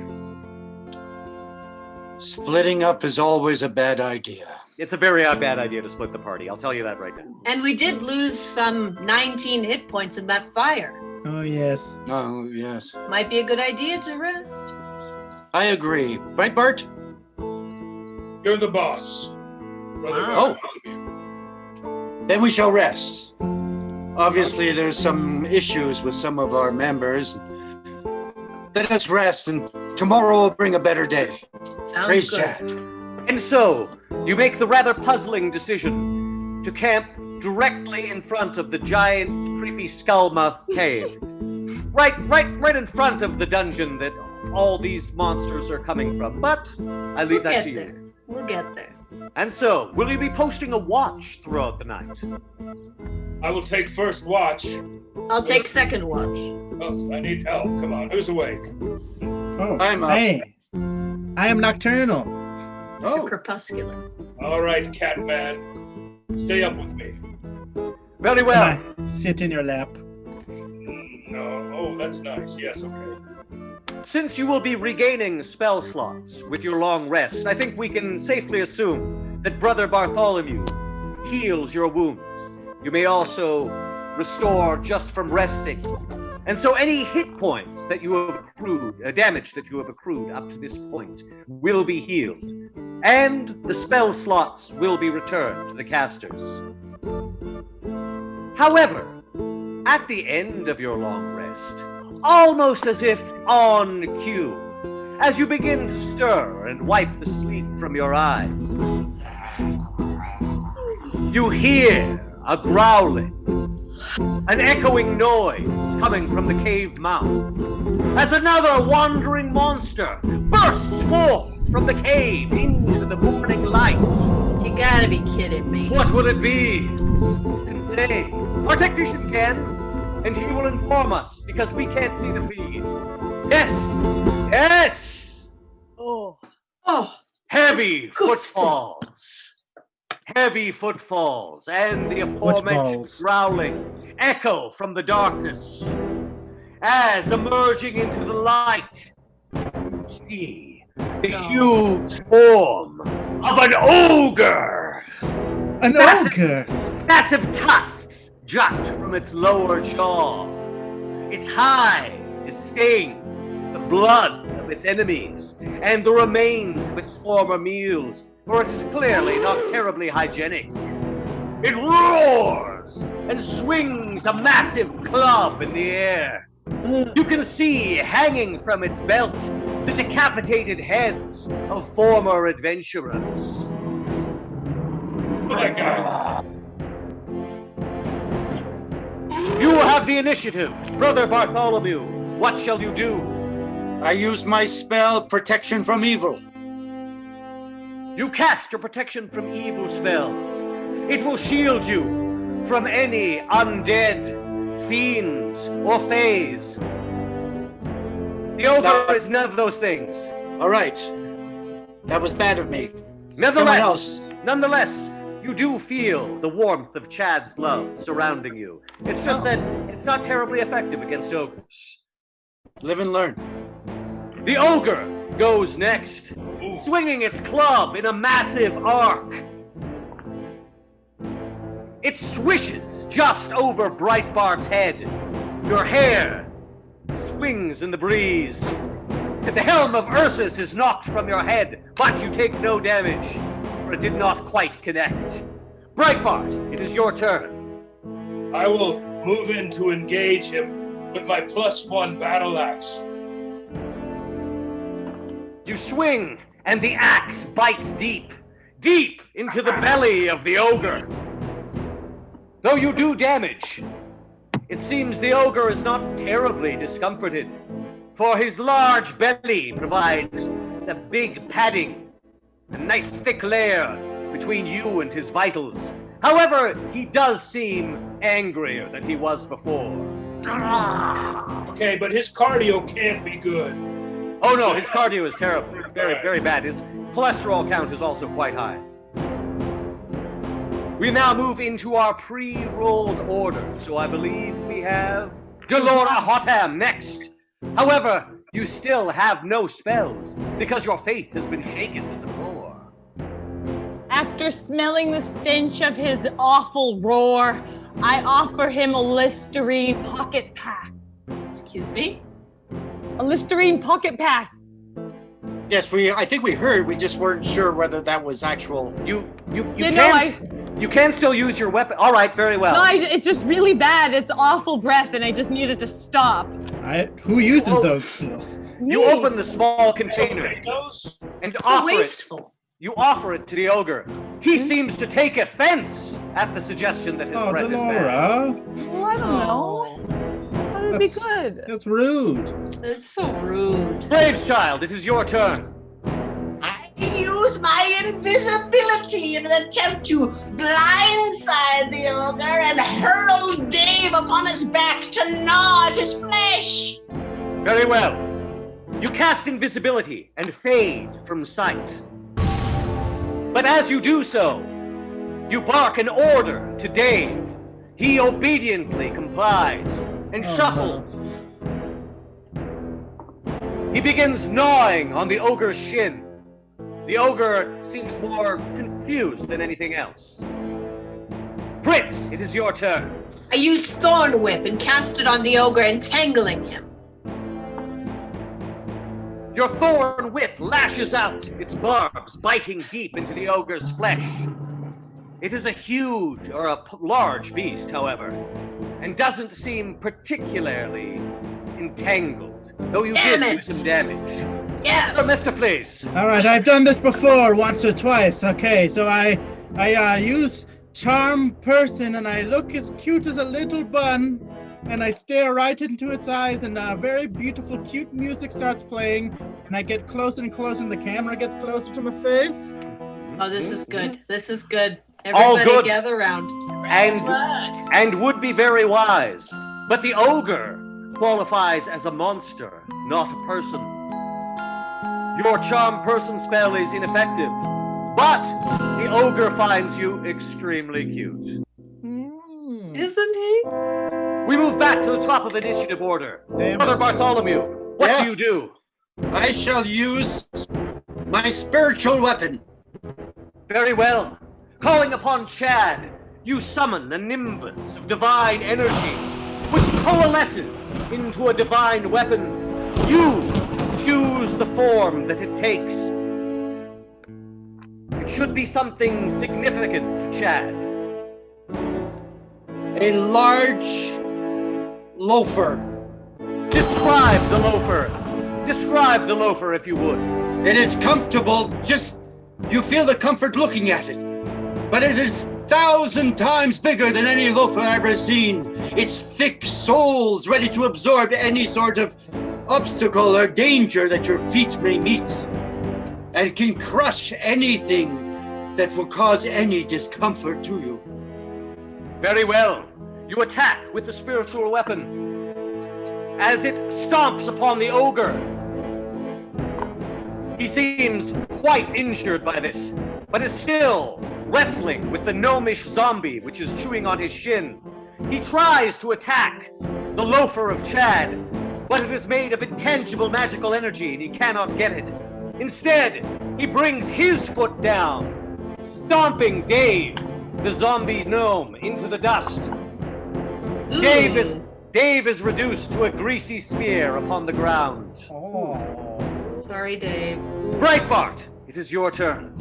Splitting up is always a bad idea. It's a very bad idea to split the party. I'll tell you that right now. And we did lose some 19 hit points in that fire. Oh, yes. Oh, yes. Might be a good idea to rest. I agree. Right, Bart? You're the boss. Brother Oh. Bartholomew. Then we shall rest. Obviously, there's some issues with some of our members. Let us rest, and tomorrow will bring a better day. Sounds Praise good. Chad. And so, you make the rather puzzling decision to camp directly in front of the giant, creepy skullmouth cave. Right in front of the dungeon that all these monsters are coming from. But I leave We'll that get to you. there. We'll get there. And so, will you be posting a watch throughout the night? I will take first watch. I'll take second watch. Oh, I need help. Come on, who's awake? Oh, I'm up. hey. I am nocturnal. Oh, Crepuscular. All right, Catman. Stay up with me. Very well. Can I sit in your lap? No. Oh, that's nice. Yes, okay. Since you will be regaining spell slots with your long rest, I think we can safely assume that Brother Bartholomew heals your wounds. You may also restore just from resting. And so any hit points that you have accrued, damage that you have accrued up to this point, will be healed. And the spell slots will be returned to the casters. However, at the end of your long rest, almost as if on cue, as you begin to stir and wipe the sleep from your eyes, you hear a growling, an echoing noise coming from the cave mouth, as another wandering monster bursts forth from the cave into the morning light. You gotta be kidding me. What will it be? Who can say? Our technician can, and he will inform us because we can't see the feed. Yes! Yes! Oh, Heavy disgusting. footfalls. Heavy footfalls and the aforementioned Footballs. growling echo from the darkness. As emerging into the light, you see the huge form of an ogre. An ogre! Massive tusks jut from its lower jaw. Its hide is stained with the blood of its enemies and the remains of its former meals, for it is clearly not terribly hygienic. It roars and swings a massive club in the air. You can see hanging from its belt the decapitated heads of former adventurers. Oh my God. You have the initiative, Brother Bartholomew. What shall you do? I use my spell, Protection from Evil. You cast your protection from evil spell. It will shield you from any undead, fiends, or fays. The ogre is none of those things. All right. That was bad of me. Someone else. Nonetheless, you do feel the warmth of Chad's love surrounding you. It's just that it's not terribly effective against ogres. Live and learn. The ogre goes next, swinging its club in a massive arc. It swishes just over Breitbart's head. Your hair swings in the breeze. The helm of Ursus is knocked from your head, but you take no damage, for it did not quite connect. Breitbart, it is your turn. I will move in to engage him with my +1 battle axe. You swing, and the axe bites deep, deep into the belly of the ogre. Though you do damage, it seems the ogre is not terribly discomforted, for his large belly provides a big padding, a nice thick layer between you and his vitals. However, he does seem angrier than he was before. Okay, but his cardio can't be good. Oh no, his cardio is terrible. It's very, very bad. His cholesterol count is also quite high. We now move into our pre-rolled order, so I believe we have Delora Hotham next. However, you still have no spells, because your faith has been shaken to the floor. After smelling the stench of his awful roar, I offer him a Listerine pocket pack. Excuse me? A Listerine pocket pack. Yes, I think we heard. We just weren't sure whether that was actual. You can still use your weapon. All right, very well. No, it's just really bad. It's awful breath, and I just need it to stop. Who uses those? You open the small container and offer wasteful. it. You offer it to the ogre. He seems to take offense at the suggestion that his breath is bad. Delora. Well, I don't know. That would be good. That's rude. That's so rude. Braves child, it is your turn. I use my invisibility in an attempt to blindside the ogre and hurl Dave upon his back to gnaw at his flesh. Very well. You cast invisibility and fade from sight. But as you do so, you bark an order to Dave. He obediently complies and shuffles. He begins gnawing on the ogre's shin. The ogre seems more confused than anything else. Fritz, it is your turn. I use Thorn Whip and cast it on the ogre, entangling him. Your thorn whip lashes out, its barbs biting deep into the ogre's flesh. It is a huge or a large beast, however, and doesn't seem particularly entangled, though you did do some damage. Yes. Mr. Please. All right, I've done this before, once or twice. Okay, so I use Charm Person, and I look as cute as a little bun, and I stare right into its eyes, and very beautiful, cute music starts playing, and I get closer and closer, and the camera gets closer to my face. Oh, this is good. This is good. All Everybody good. gather around. And would be very wise. But the ogre qualifies as a monster, not a person. Your Charm Person spell is ineffective, but the ogre finds you extremely cute. Isn't he? We move back to the top of initiative order. Damn. Brother Bartholomew, what Yeah. do you do? I shall use my spiritual weapon. Very well. Calling upon Chad, you summon a nimbus of divine energy, which coalesces into a divine weapon. You choose the form that it takes. It should be something significant to Chad. A large loafer. Describe the loafer. Describe the loafer, if you would. It is comfortable, just you feel the comfort looking at it. But it is 1,000 times bigger than any loafer I've ever seen. Its thick soles ready to absorb any sort of obstacle or danger that your feet may meet, and can crush anything that will cause any discomfort to you. Very well. You attack with the spiritual weapon. As it stomps upon the ogre, he seems quite injured by this, but is still wrestling with the gnomish zombie which is chewing on his shin. He tries to attack the loafer of Chad, but it is made of intangible magical energy and he cannot get it. Instead, he brings his foot down, stomping Dave, the zombie gnome, into the dust. Dave is reduced to a greasy smear upon the ground. Sorry, Dave. Breitbart, it is your turn.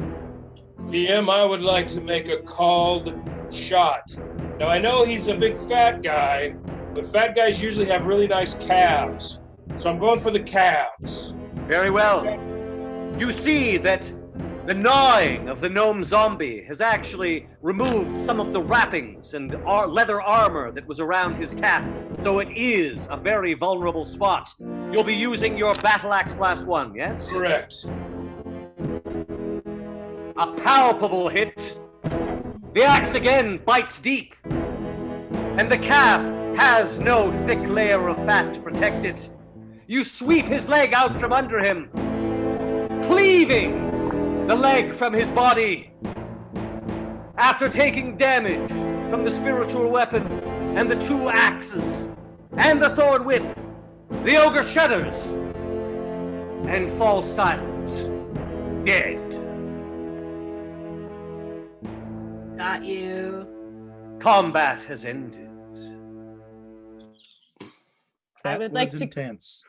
DM, I would like to make a called shot. Now, I know he's a big fat guy, but fat guys usually have really nice calves. So I'm going for the calves. Very well. You see that the gnawing of the gnome zombie has actually removed some of the wrappings and leather armor that was around his cap, so it is a very vulnerable spot. You'll be using your battle axe blast 1, yes? Correct. A palpable hit. The axe again bites deep, and the calf has no thick layer of fat to protect it. You sweep his leg out from under him, cleaving the leg from his body. After taking damage from the spiritual weapon and the 2 axes and the thorn whip, the ogre shudders and falls silent, dead. Got you. Combat has ended. I would like to. Intense.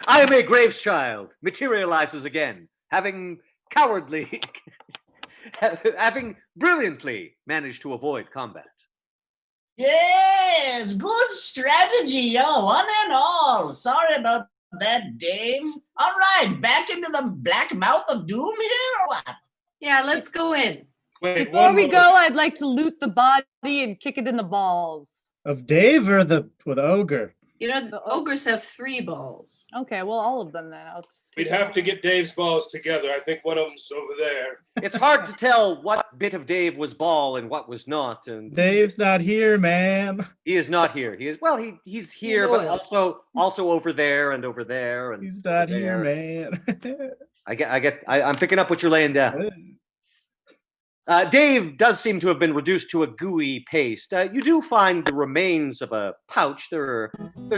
I am a Graves child, materializes again, having cowardly, having brilliantly managed to avoid combat. Yes, good strategy, one and all. Sorry about that, Dave. All right, back into the black mouth of doom here, or what? Yeah, let's go in. Wait, Before one we more. go, I'd like to loot the body and kick it in the balls. Of Dave or the ogre? You know, the ogres have 3 balls. Okay, well, all of them then. I'll just. We'd have to get Dave's balls together. I think one of them's over there. It's hard to tell what bit of Dave was ball and what was not. And Dave's not here, man. he is not here. He is he's here, but also over there and over there and He's not over here, there. man. I'm picking up what you're laying down. Dave does seem to have been reduced to a gooey paste. You do find the remains of a pouch. There's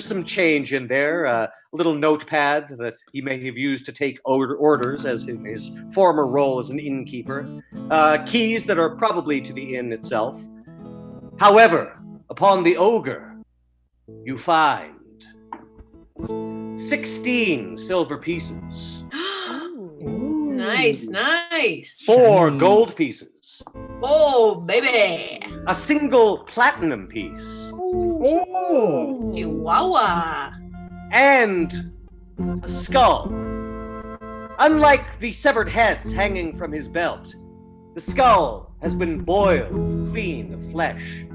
some change in there, a little notepad that he may have used to take orders as in his former role as an innkeeper, keys that are probably to the inn itself. However, upon the ogre, you find 16 silver pieces. Nice, nice. 4 gold pieces. Oh, baby. A single platinum piece. Oh. Chihuahua. And a skull. Unlike the severed heads hanging from his belt, the skull has been boiled clean of flesh,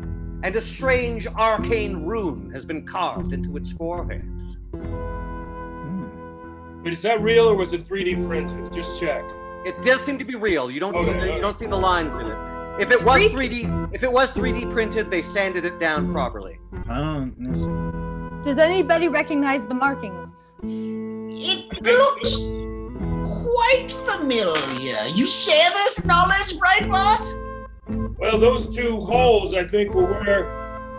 and a strange arcane rune has been carved into its forehead. But is that real or was it 3D printed? Just check. It does seem to be real. You don't see the lines in it. If it was 3D printed, they sanded it down properly. Does anybody recognize the markings? It looks quite familiar. You share this knowledge, Breitbart? Well, those 2 holes, I think, were where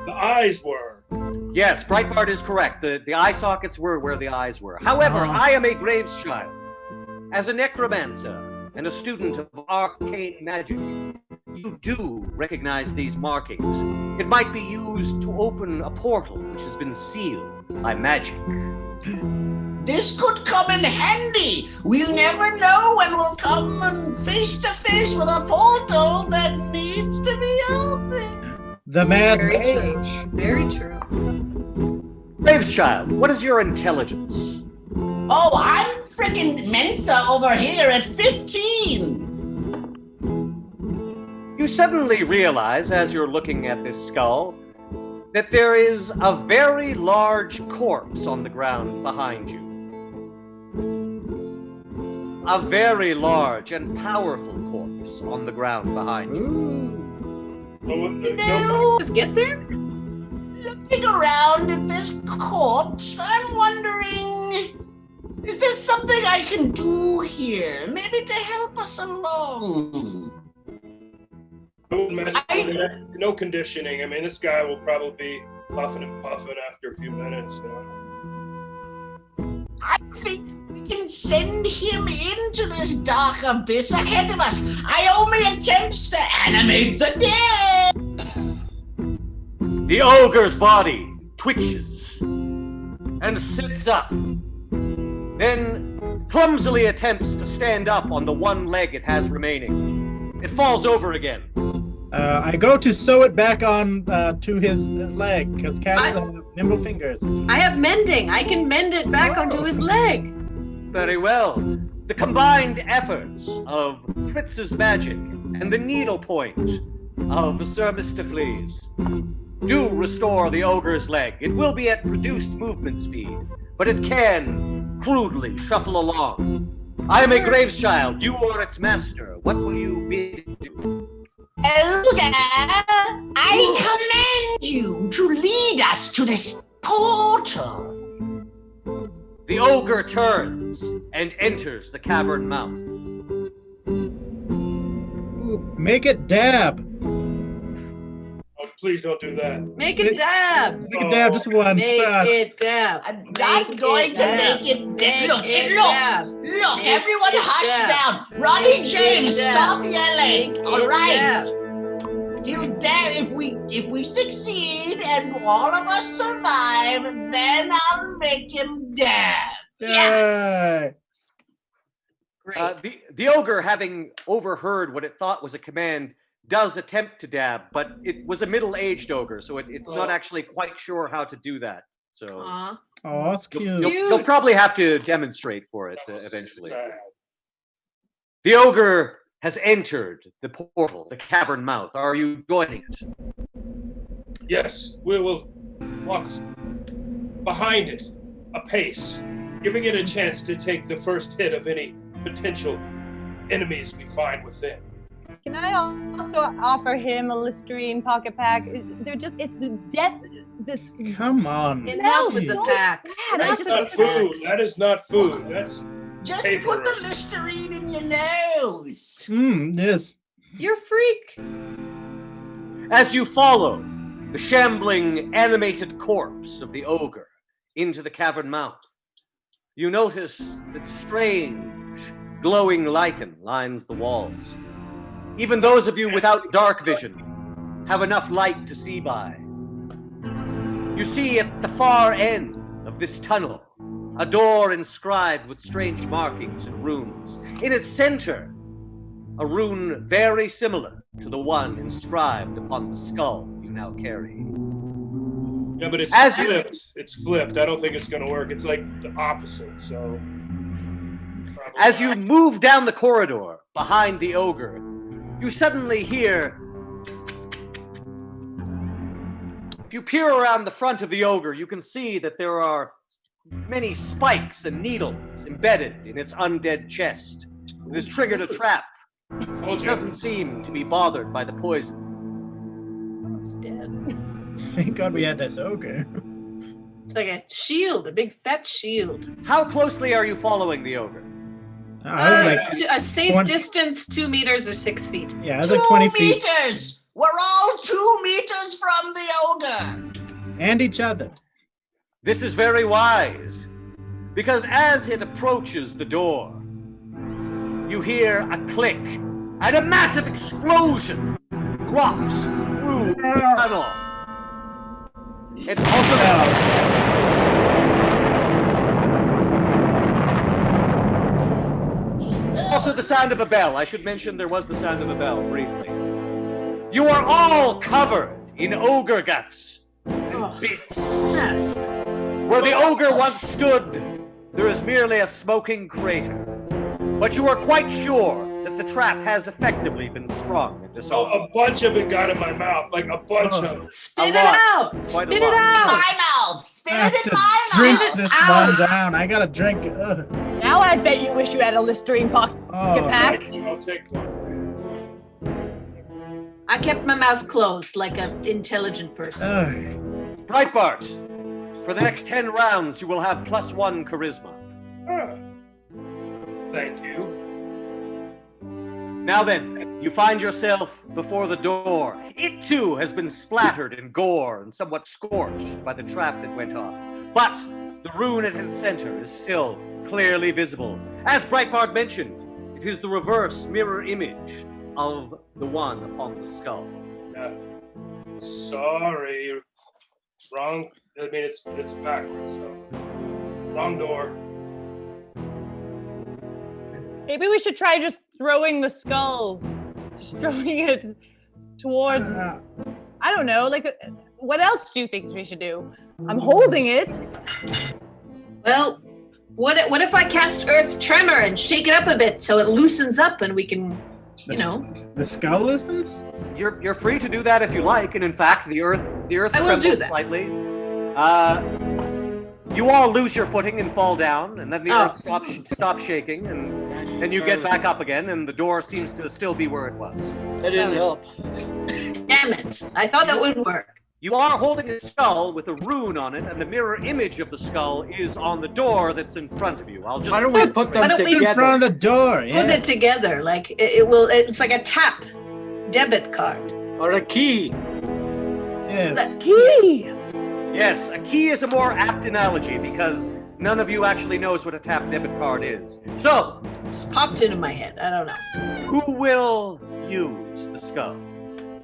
the eyes were. Yes, Breitbart is correct. The eye sockets were where the eyes were. However, I am a Graves child. As a necromancer and a student of arcane magic, you do recognize these markings. It might be used to open a portal which has been sealed by magic. This could come in handy. We'll never know when we'll come face to face with a portal that needs to be opened. The mad Very mage. true. Very true. Graves child, what is your intelligence? Oh, I'm freaking Mensa over here at 15. You suddenly realize, as you're looking at this skull, that there is a very large corpse on the ground behind you. A very large and powerful corpse on the ground behind you. Just get there? Looking around at this corpse, I'm wondering, is there something I can do here? Maybe to help us along? No conditioning. I mean, this guy will probably be puffing and puffing after a few minutes. You know? I think we can send him into this dark abyss ahead of us. Iomi attempts to animate the dead. The ogre's body twitches and sits up, then clumsily attempts to stand up on the one leg it has remaining. It falls over again. I go to sew it back on to his leg, because cats have nimble fingers. I have mending. I can mend it back onto his leg. Very well. The combined efforts of Fritz's magic and the needle point of Sir Mistafleas do restore the ogre's leg. It will be at reduced movement speed, but it can crudely shuffle along. I am a Graves child. You are its master. What will you bid it do? Ogre, I command you to lead us to this portal. The ogre turns and enters the cavern mouth. Make it dab. Oh, please don't do that. Make it dab. Make it dab just once. Make fast. it dab. I'm not going to make it dab. Look, everyone hush down. Ronnie James, stop yelling. All right. He'll dab if we succeed and all of us survive, then I'll make him dab. Yes. Great. The ogre, having overheard what it thought was a command, does attempt to dab, but it was a middle-aged ogre, so it's not actually quite sure how to do that. So Oh, that's cute. you'll probably have to demonstrate for it eventually. The ogre has entered the portal, the cavern mouth. Are you joining it? Yes, we will walk. behind it, apace, giving it a chance to take the first hit of any potential enemies we find within. Can I also offer him a Listerine pocket pack? It's the death. This. Come on. Enough with the so packs. bad. That's not food. That is not food. That's Just paper. put the Listerine in your nose. Yes. You're a freak. As you follow the shambling, animated corpse of the ogre into the cavern mouth, you notice that strange, glowing lichen lines the walls. Even those of you without dark vision have enough light to see by. You see at the far end of this tunnel a door inscribed with strange markings and runes. In its center, a rune very similar to the one inscribed upon the skull you now carry. Yeah, but it's As you- flipped. It's flipped. I don't think it's going to work. It's like the opposite, so... probably As you not. move down the corridor behind the ogre, you suddenly hear... If you peer around the front of the ogre, you can see that there are many spikes and needles embedded in its undead chest. It has triggered a trap. Told It you. doesn't seem to be bothered by the poison. It's dead. Thank God we had this ogre. It's like a shield, a big fat shield. How closely are you following the ogre? I was like, A safe 20 distance, 2 meters or 6 feet. yeah, I was 2 like 20 feet. meters. We're all 2 meters from the ogre. And each other. This is very wise, because as it approaches the door, you hear a click and a massive explosion drops through the tunnel. It's also the sound of a bell. I should mention there was the sound of a bell briefly. You are all covered in ogre guts and bits. Nest. Where the ogre once stood, there is merely a smoking crater. But you are quite sure that the trap has effectively been sprung and Oh, dissolved. a bunch of it got in my mouth, like a bunch of it. Spit it lot. out. Quite a Spit it lot. out. My mouth. I Spit have it in to my drink mouth. this Out. one down. I gotta drink it. Ugh. Now I bet you wish you had a Listerine pocket Oh. pack. I'll take one. I kept my mouth closed like an intelligent person. Ugh. Breitbart, for the next 10 rounds, you will have +1 charisma. Ah. Thank you. Now then, you find yourself before the door. It too has been splattered in gore and somewhat scorched by the trap that went off. But the rune at its center is still clearly visible. As Breitbart mentioned, it is the reverse mirror image of the one upon the skull. Sorry. Wrong. I mean, it's backwards. So. Wrong door. Maybe we should try just throwing the skull. Just throwing it towards. I don't know. Like, what else do you think we should do? I'm holding it. Well, what if I cast Earth Tremor and shake it up a bit so it loosens up and we can, you know. The skull loosens? You're free to do that if you like, and in fact, the earth I will do trembles that. slightly. You all lose your footing and fall down, and then the earth stops shaking, and then you get back up again, and the door seems to still be where it was. That didn't help. Damn it. I thought that would work. You are holding a skull with a rune on it, and the mirror image of the skull is on the door that's in front of you. I'll just Why don't we put Why them don't we- In front together? of the door, yeah. Put it together. Like it will, it's like a tap debit card. Or a key? Yes. That- Key. Yes, a key is a more apt analogy because none of you actually knows what a tap debit card is. So, Just popped into my head. I don't know. who will use the skull?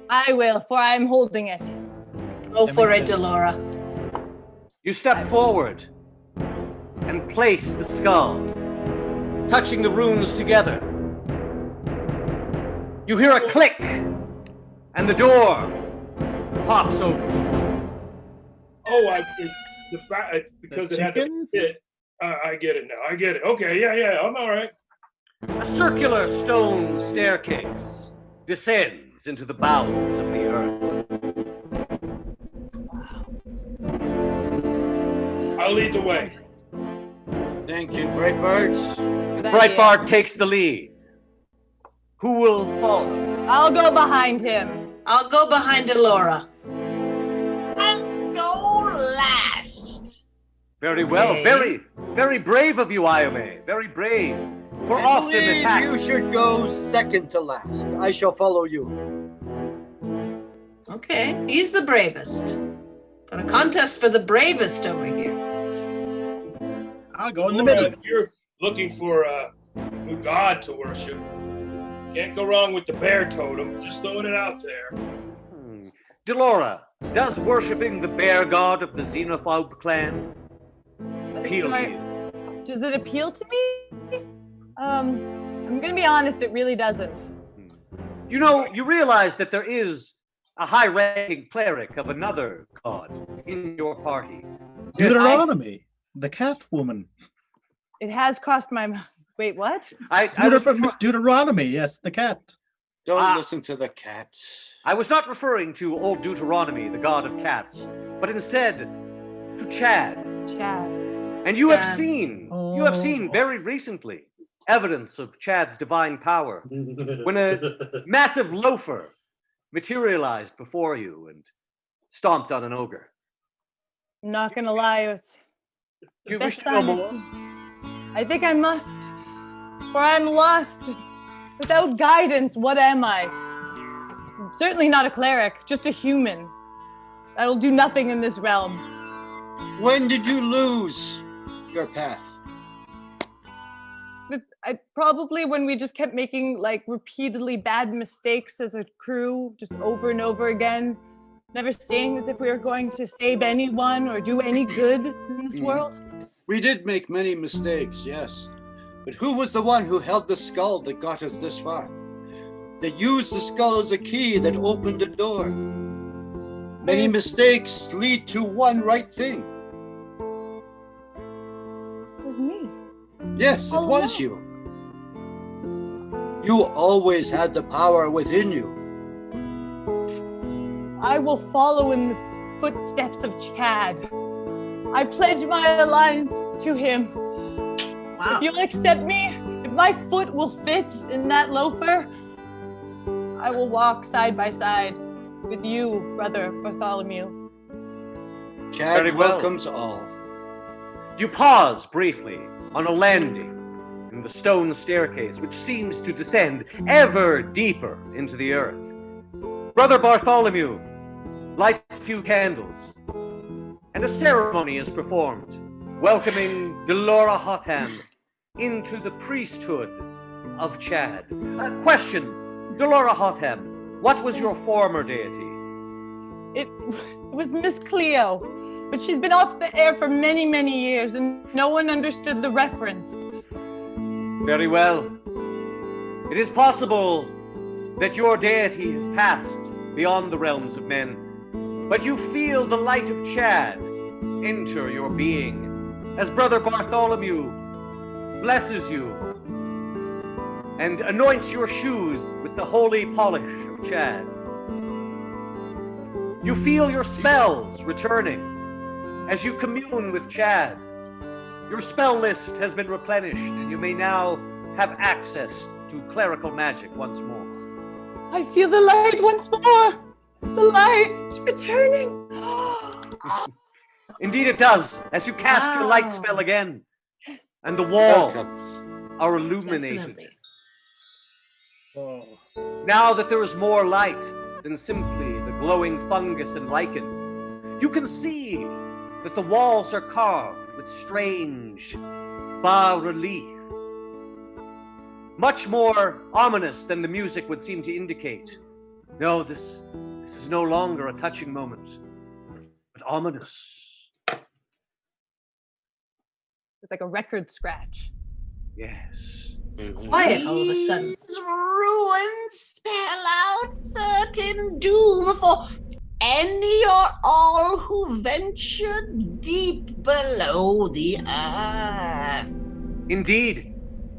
I will, for I'm holding it. Go That for makes it, sense. Delora. You step forward and place the skull, touching the runes together. You hear a click, and the door pops open. Oh, because The it had to chicken? fit. I get it now. I get it. Okay, yeah, I'm all right. A circular stone staircase descends into the bowels of the earth. I'll lead the way. Thank you, Breitbart. Breitbart takes the lead. Who will follow? I'll go behind him. I'll go behind Delora. I'll go last. Very well. Okay. Very, very brave of you, Iome. Very brave. For I often believe attacks. you should go second to last. I shall follow you. Okay, he's the bravest. Got a contest for the bravest over here. I'll go in the Laura, middle. if you're looking for a new god to worship, can't go wrong with the bear totem. Just throwing it out there. Delora, does worshipping the bear god of the xenophobe clan appeal to you? Does it appeal to me? I'm gonna be honest, it really doesn't. You know, you realize that there is a high-ranking cleric of another god in your party. Deuteronomy, the cat woman. It has crossed my mind. Wait, what? Miss Deuteronomy, yes, the cat. Don't listen to the cat. I was not referring to old Deuteronomy, the god of cats, but instead to Chad. Chad. And you have seen very recently evidence of Chad's divine power when a massive loafer materialized before you and stomped on an ogre. I'm not gonna lie, it was You best wish to know time I've more? seen. I think I must, for I'm lost. Without guidance, what am I? I'm certainly not a cleric, just a human. That'll do nothing in this realm. When did you lose your path? But probably when we just kept making like repeatedly bad mistakes as a crew, just over and over again, never seeing as if we were going to save anyone or do any good in this world. We did make many mistakes, yes. But who was the one who held the skull that got us this far? That used the skull as a key that opened a door. Many mistakes lead to one right thing. It was me. Yes, it was you. You always had the power within you. I will follow in the footsteps of Chad. I pledge my alliance to him. Wow. If you'll accept me, if my foot will fit in that loafer, I will walk side by side with you, Brother Bartholomew. Chad Very well. welcomes all. You pause briefly on a landing in the stone staircase, which seems to descend ever deeper into the earth. Brother Bartholomew lights a few candles, and a ceremony is performed, welcoming Delora Hotham into the priesthood of Chad. Question, Delora Hotham, what was your former deity? It was Miss Cleo, but she's been off the air for many, many years, and no one understood the reference. Very well. It is possible that your deity is passed beyond the realms of men, but you feel the light of Chad enter your being as Brother Bartholomew blesses you and anoints your shoes with the holy polish of Chad. You feel your spells returning as you commune with Chad. Your spell list has been replenished, and you may now have access to clerical magic once more. I feel the light once more. The light is returning. Indeed it does, as you cast your light spell again, Yes. and the walls Welcome. are illuminated. Definitely. Now that there is more light than simply the glowing fungus and lichen, you can see that the walls are carved with strange bas-relief, much more ominous than the music would seem to indicate. No, this is no longer a touching moment, but ominous. It's like a record scratch. Yes. It's quiet all of a sudden. These ruins spell out certain doom for any or all who venture deep below the earth. Indeed,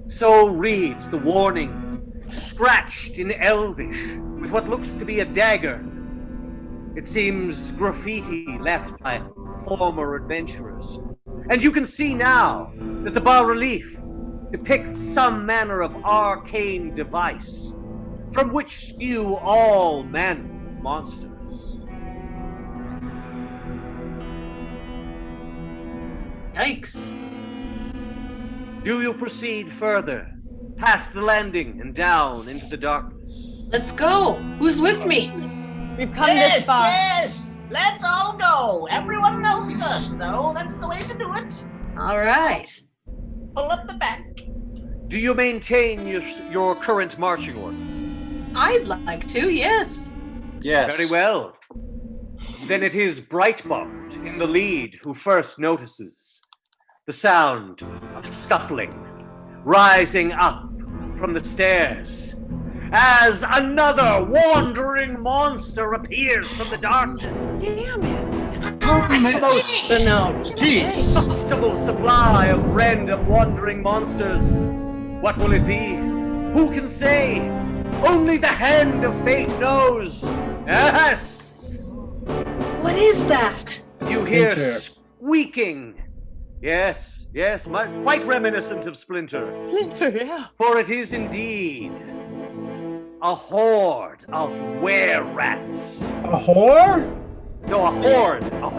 so reads the warning, scratched in Elvish with what looks to be a dagger. It seems graffiti left by former adventurers. And you can see now that the bas-relief depicts some manner of arcane device from which spew all manner of monsters. Yikes. Do you proceed further, past the landing and down into the darkness? Let's go. Who's with me? We've come this far. Yes, let's all go. Everyone else first, though. That's the way to do it. All right. Pull up the back. Do you maintain your current marching order? I'd like to, yes. Yes. Very well. Then it is Breitbart in the lead who first notices the sound of scuffling rising up from the stairs as another wandering monster appears from the darkness. Damn it. The nose. Jeez. Inexhaustible supply of random wandering monsters. What will it be? Who can say? Only the hand of fate knows. Yes! What is that? You hear Splinter. squeaking. Yes, quite reminiscent of Splinter. Splinter, yeah. For it is indeed a horde of were-rats. A whore? No, a horde of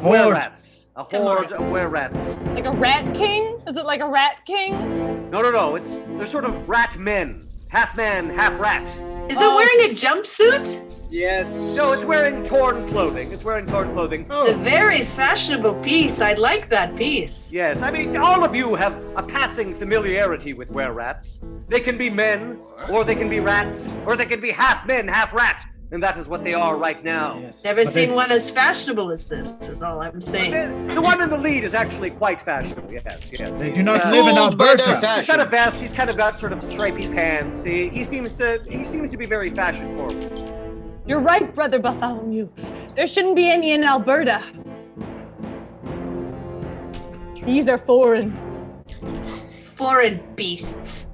were-rats. A horde of were-rats. Like a rat king? Is it like a rat king? No, they're sort of rat men. Half man, half rat. Is it wearing a jumpsuit? Yes. No, it's wearing torn clothing. It's a very fashionable piece. I like that piece. Yes, I mean, all of you have a passing familiarity with were-rats. They can be men, or they can be rats, or they can be half men, half rat. And that is what they are right now. Yes. Never But seen they- one as fashionable as this, is all I'm saying. The one in the lead is actually quite fashionable, yes. They do not live in Fooled by their Alberta. He's got a fashion. vest, he's kind of got sort of stripy pants. He seems to be very fashion forward. You're right, Brother Bartholomew. There shouldn't be any in Alberta. These are foreign. Foreign beasts.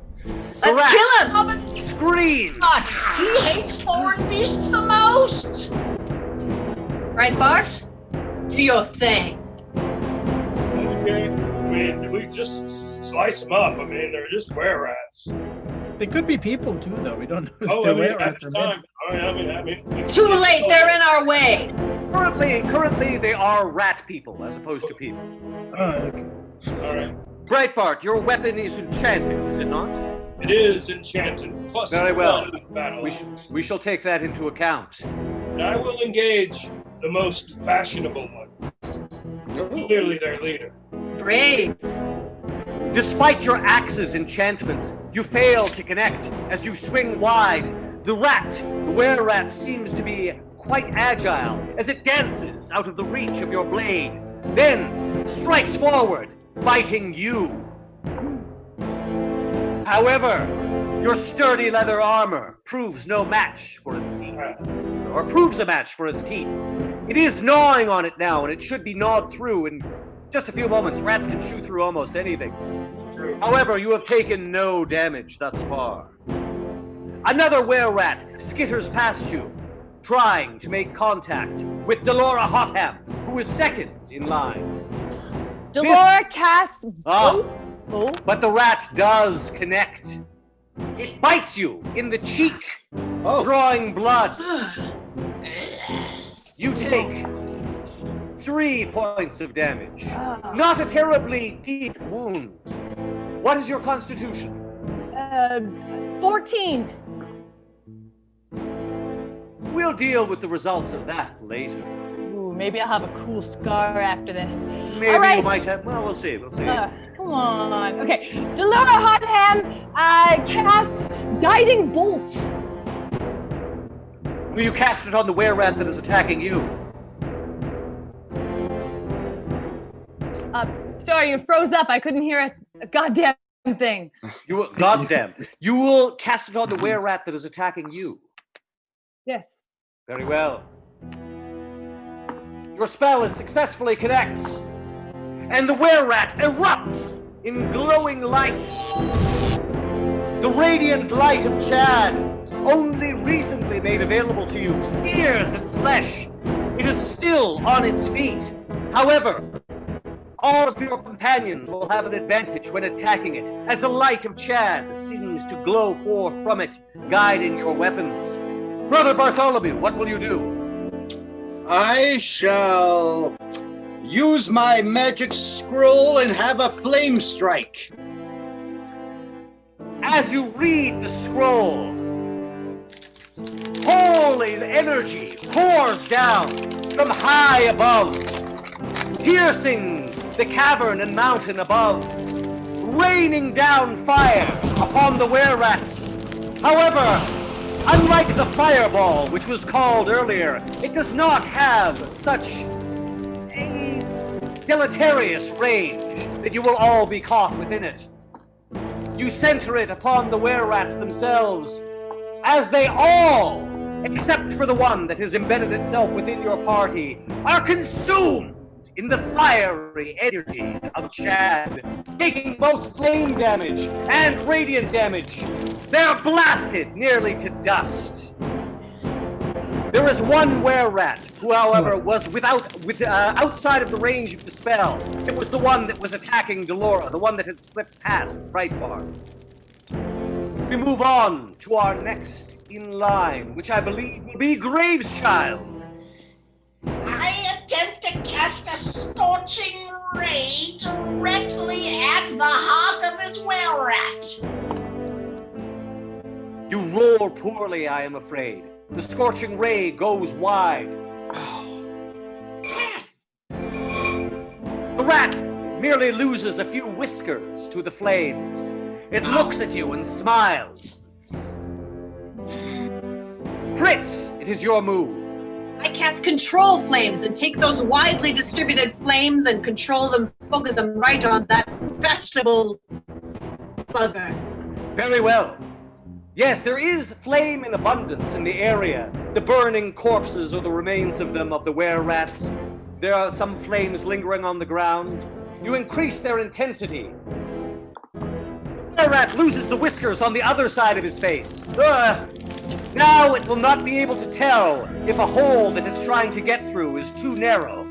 Let's Correct. kill him! Scream! But he hates foreign beasts the most. Right, Bart? Do your thing. Okay. I mean, we just slice them up. I mean, they're just were-rats. They could be people too, though. We don't know if Oh, they're I mean, at were-rats the or men. time. I mean. Too late, they're in our way. Currently they are rat people as opposed to people. Oh, okay. All right. Breitbart, your weapon is enchanted, is it not? It is enchanted. Plus, Very well. one battle. We shall take that into account. And I will engage the most fashionable one. Clearly their leader. Brave. Despite your axe's enchantment, you fail to connect as you swing wide. The were-rat, seems to be quite agile as it dances out of the reach of your blade, then strikes forward, biting you. However, your sturdy leather armor proves no match for its teeth, or proves a match for its teeth. It is gnawing on it now, and it should be gnawed through in just a few moments. Rats can chew through almost anything. However, you have taken no damage thus far. Another were-rat skitters past you, trying to make contact with Delora Hotham, who is second in line. Delora casts. Ah, Oh. but the rat does connect. It bites you in the cheek, drawing blood. You take 3 points of damage. Not a terribly deep wound. What is your constitution? 14. We'll deal with the results of that later. Ooh, maybe I'll have a cool scar after this. Maybe All right. you might have. Well, we'll see. We'll see. Come on. Okay. Delora Hotham casts Guiding Bolt. Will you cast it on the were-rat that is attacking you? Sorry, you froze up. I couldn't hear a goddamn thing. You will, goddamn. You will cast it on the were-rat that is attacking you. Yes. Very well. Your spell is successfully connects, and the were-rat erupts in glowing light. The radiant light of Chad, only recently made available to you, sears its flesh. It is still on its feet. However, All of your companions will have an advantage when attacking it, as the light of Chad seems to glow forth from it, guiding your weapons. Brother Bartholomew, what will you do? I shall use my magic scroll and have a flame strike. As you read the scroll, holy energy pours down from high above, piercing the cavern and mountain above, raining down fire upon the were-rats. However, unlike the fireball, which was called earlier, it does not have such a deleterious range that you will all be caught within it. You center it upon the were-rats themselves, as they all, except for the one that has embedded itself within your party, are consumed in the fiery energy of Chad, taking both flame damage and radiant damage. They're blasted nearly to dust. There is one were-rat who, however, was outside of the range of the spell. It was the one that was attacking Delora, the one that had slipped past Breitbart. We move on to our next in line, which I believe will be Graveschild. I attempt to cast a scorching ray directly at the heart of this were-rat. You roll poorly, I am afraid. The scorching ray goes wide. The rat merely loses a few whiskers to the flames. It looks at you and smiles. Fritz, it is your move. I cast control flames and take those widely distributed flames and control them, focus them right on that vegetable bugger. Very well. Yes, there is flame in abundance in the area. The burning corpses or the remains of them, of the were-rats. There are some flames lingering on the ground. You increase their intensity. The were-rat loses the whiskers on the other side of his face. Now it will not be able to tell if a hole that it's trying to get through is too narrow.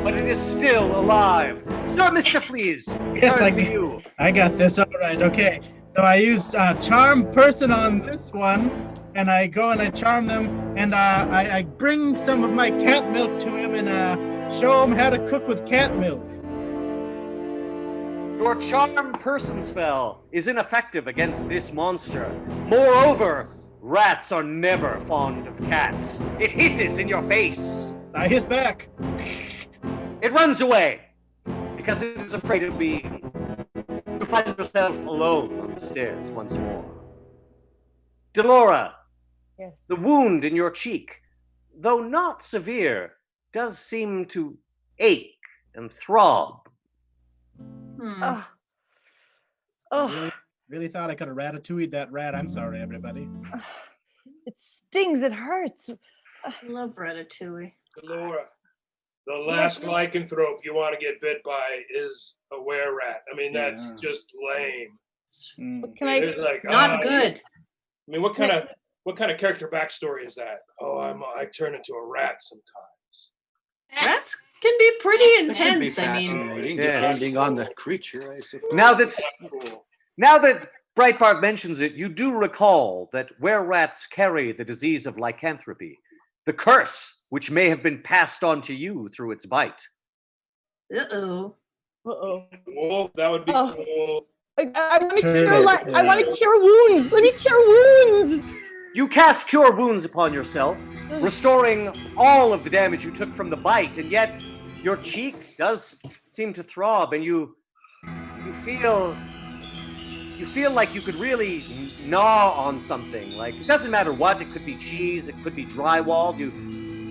But it is still alive. Sir Mr. Fleas, Yes, turn to you. I got this. All right, okay. So I used charm person on this one, and I go and I charm them, and I bring some of my cat milk to him and show him how to cook with cat milk. Your charm person spell is ineffective against this monster. Moreover, rats are never fond of cats. It hisses in your face. I hiss back. It runs away because it is afraid of being. You find yourself alone on the stairs once more. Delora, Yes. the wound in your cheek, though not severe, does seem to ache and throb. Ugh. Ugh. Really thought I could have ratatouilleed that rat. I'm sorry, everybody. It stings. It hurts. I love ratatouille. Delora, the last lycanthrope you want to get bit by is a were-rat. I mean, that's just lame. What can I? It's like, Not good. I mean, what kind of character backstory is that? Oh, I turn into a rat sometimes. Rats can be pretty That'd be intense. I mean, fascinating, Yes. depending on the creature, I suppose. Now that Cool. Breitbart mentions it, you do recall that were-rats carry the disease of lycanthropy, the curse which may have been passed on to you through its bite. uh-oh. Uh-oh. Cool. That would be Oh. cool. I want to Sure. cure. I want to cure wounds. Let me cure wounds. You cast Cure Wounds upon yourself, restoring all of the damage you took from the bite, and yet your cheek does seem to throb, and you feel like you could really gnaw on something. Like, it doesn't matter what, it could be cheese, it could be drywall. You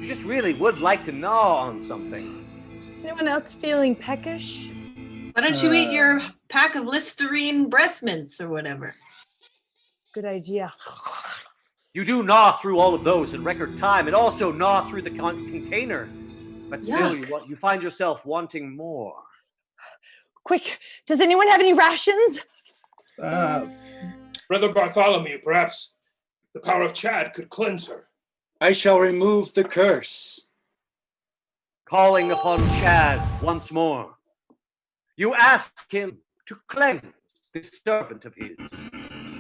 just really would like to gnaw on something. Is anyone else feeling peckish? Why don't you eat your pack of Listerine breath mints or whatever? Good idea. You do gnaw through all of those in record time, and also gnaw through the container. But still, you find yourself wanting more. Quick, does anyone have any rations? Brother Bartholomew, perhaps the power of Chad could cleanse her. I shall remove the curse. Calling upon Chad once more. You ask him to cleanse this servant of his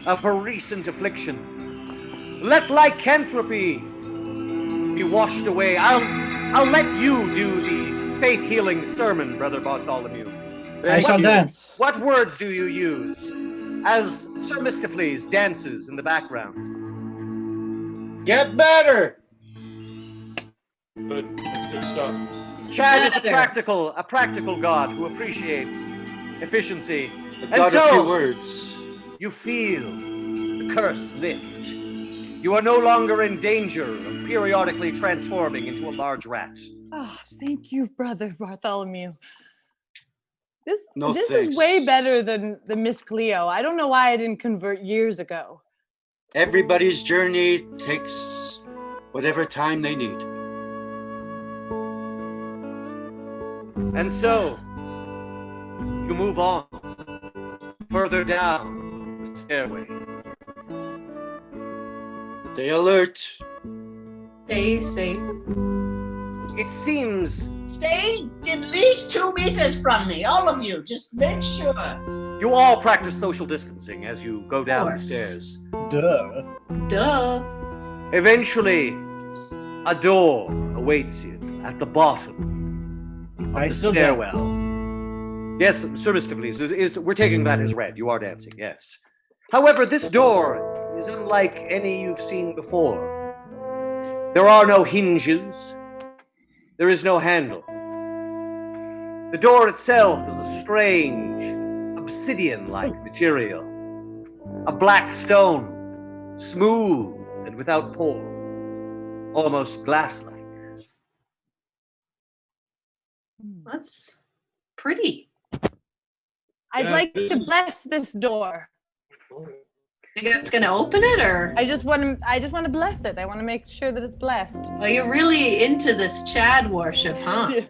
of her recent affliction. Let lycanthropy be washed away. I'll let you do the faith-healing sermon, Brother Bartholomew. I shall dance. What words do you use as Sir Mistopheles dances in the background? Get better! Good stuff. Chad is a practical god who appreciates efficiency. A And god of so, few words. you feel the curse lift. You are no longer in danger of periodically transforming into a large rat. Oh, thank you, Brother Bartholomew. This Thanks. is way better than the Miss Cleo. I don't know why I didn't convert years ago. Everybody's journey takes whatever time they need. And so, you move on, further down the stairway. Stay alert. Stay safe. It seems Stay at least 2 meters from me, all of you. Just make sure. you all practice social distancing as you go down the course. stairs. Duh. Duh. Eventually, a door awaits you at the bottom I the still stairwell. dance. Yes, Sir Mistopheles, we're taking that as read. You are dancing, yes. However, this door is unlike any you've seen before. There are no hinges. There is no handle. The door itself is a strange, obsidian-like material. A black stone, smooth and without pores, almost glass-like. That's pretty. I'd Yeah, like this to is- bless this door. You think it's gonna open it, or I just want to bless it. I want to make sure that it's blessed. are you really into this Chad worship, huh?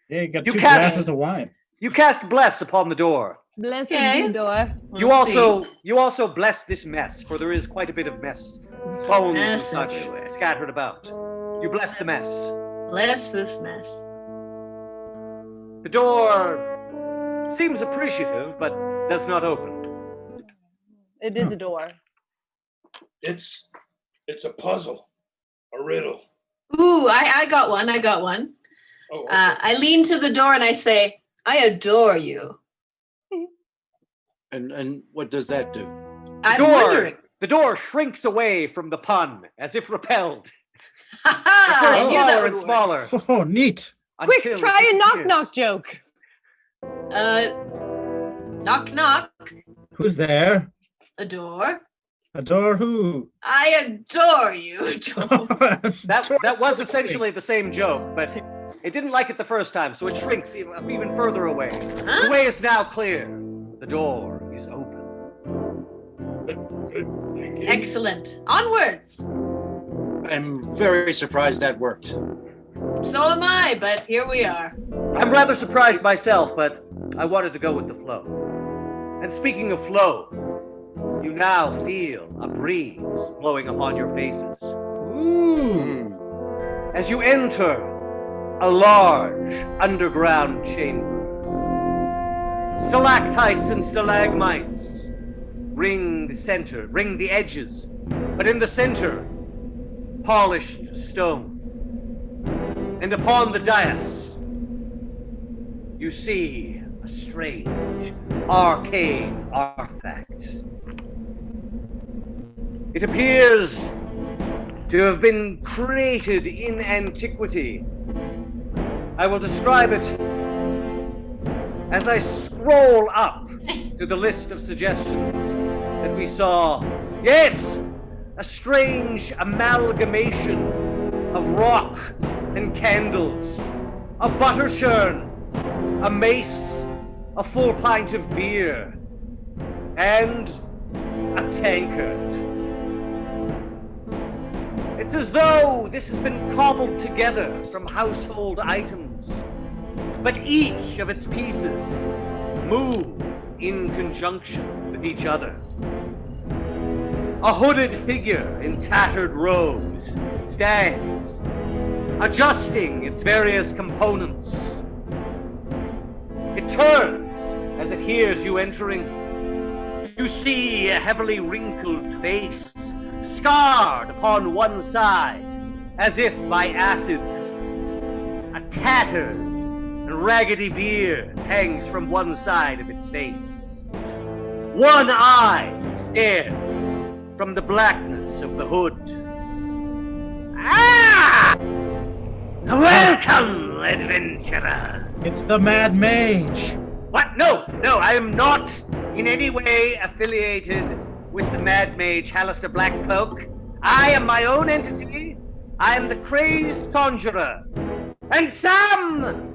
Yeah, you got You 2 can't- glasses of wine. You cast bless upon the door. Bless Okay. the door. You also bless this mess, for there is quite a bit of mess, bones and Mess such everywhere. scattered about. You bless the mess. Bless this mess. The door seems appreciative, but does not open. It is a door. It's a puzzle, a riddle. Ooh, I got one. I got one. Oh, okay. I lean to the door and I say, "I adore you." And what does that do? I'm wondering. The door shrinks away from the pun, as if repelled. Ha I knew that Smaller would and work. smaller. Oh, neat. Quick, until try it a knock disappears. knock joke. Knock knock. Who's there? A door. Adore who? I adore you. That was essentially the same joke, but it didn't like it the first time, so it shrinks even further away. Huh? The way is now clear. The door is open. Good thinking. Excellent. Onwards. I'm very surprised that worked. So am I, but here we are. I'm rather surprised myself, but I wanted to go with the flow. And speaking of flow, you now feel a breeze blowing upon your faces. Ooh. As you enter a large underground chamber, stalactites and stalagmites ring the edges, but in the center, polished stone. And upon the dais, you see a strange, arcane artifact. It appears to have been created in antiquity. I will describe it as I scroll up to the list of suggestions that we saw. Yes, a strange amalgamation of rock and candles, a butter churn, a mace, a full pint of beer, and a tankard. It's as though this has been cobbled together from household items, but each of its pieces move in conjunction with each other. A hooded figure in tattered robes stands, adjusting its various components. It turns as it hears you entering. You see a heavily wrinkled face, scarred upon one side, as if by acid. A tattered and raggedy beard hangs from one side of its face. One eye stares from the blackness of the hood. Ah! Welcome, adventurer! It's the Mad Mage. What? No, I am not in any way affiliated with the Mad Mage Hallister Blackcloak. I am my own entity. I am the Crazed Conjurer. And some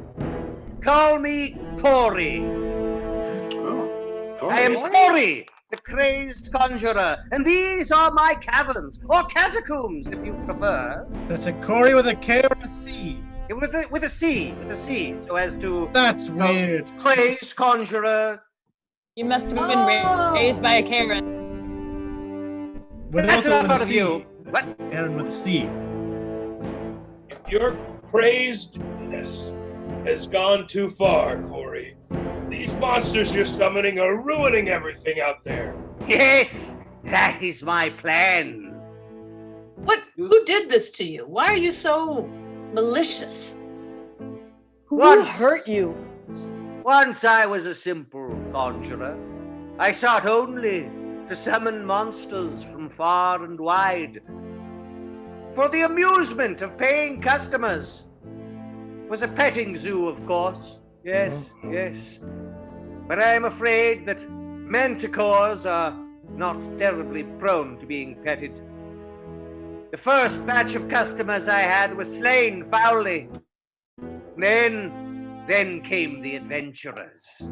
call me Corey. I am Corey, the Crazed Conjurer, and these are my caverns, or catacombs if you prefer. That's a Corey with a K or a C? With a C, so as to... That's weird. Crazed Conjurer. You must have been raised by a Karen. With That's also enough with a out of C. you. What? Karen with a C. Your crazedness has gone too far, Corey. These monsters you're summoning are ruining everything out there. Yes, that is my plan. Who did this to you? Why are you so malicious? Who hurt you? Once I was a simple conjurer. I sought only to summon monsters from far and wide for the amusement of paying customers. It was a petting zoo, of course. Yes. But I am afraid that manticores are not terribly prone to being petted. The first batch of customers I had was slain foully. Then came the adventurers.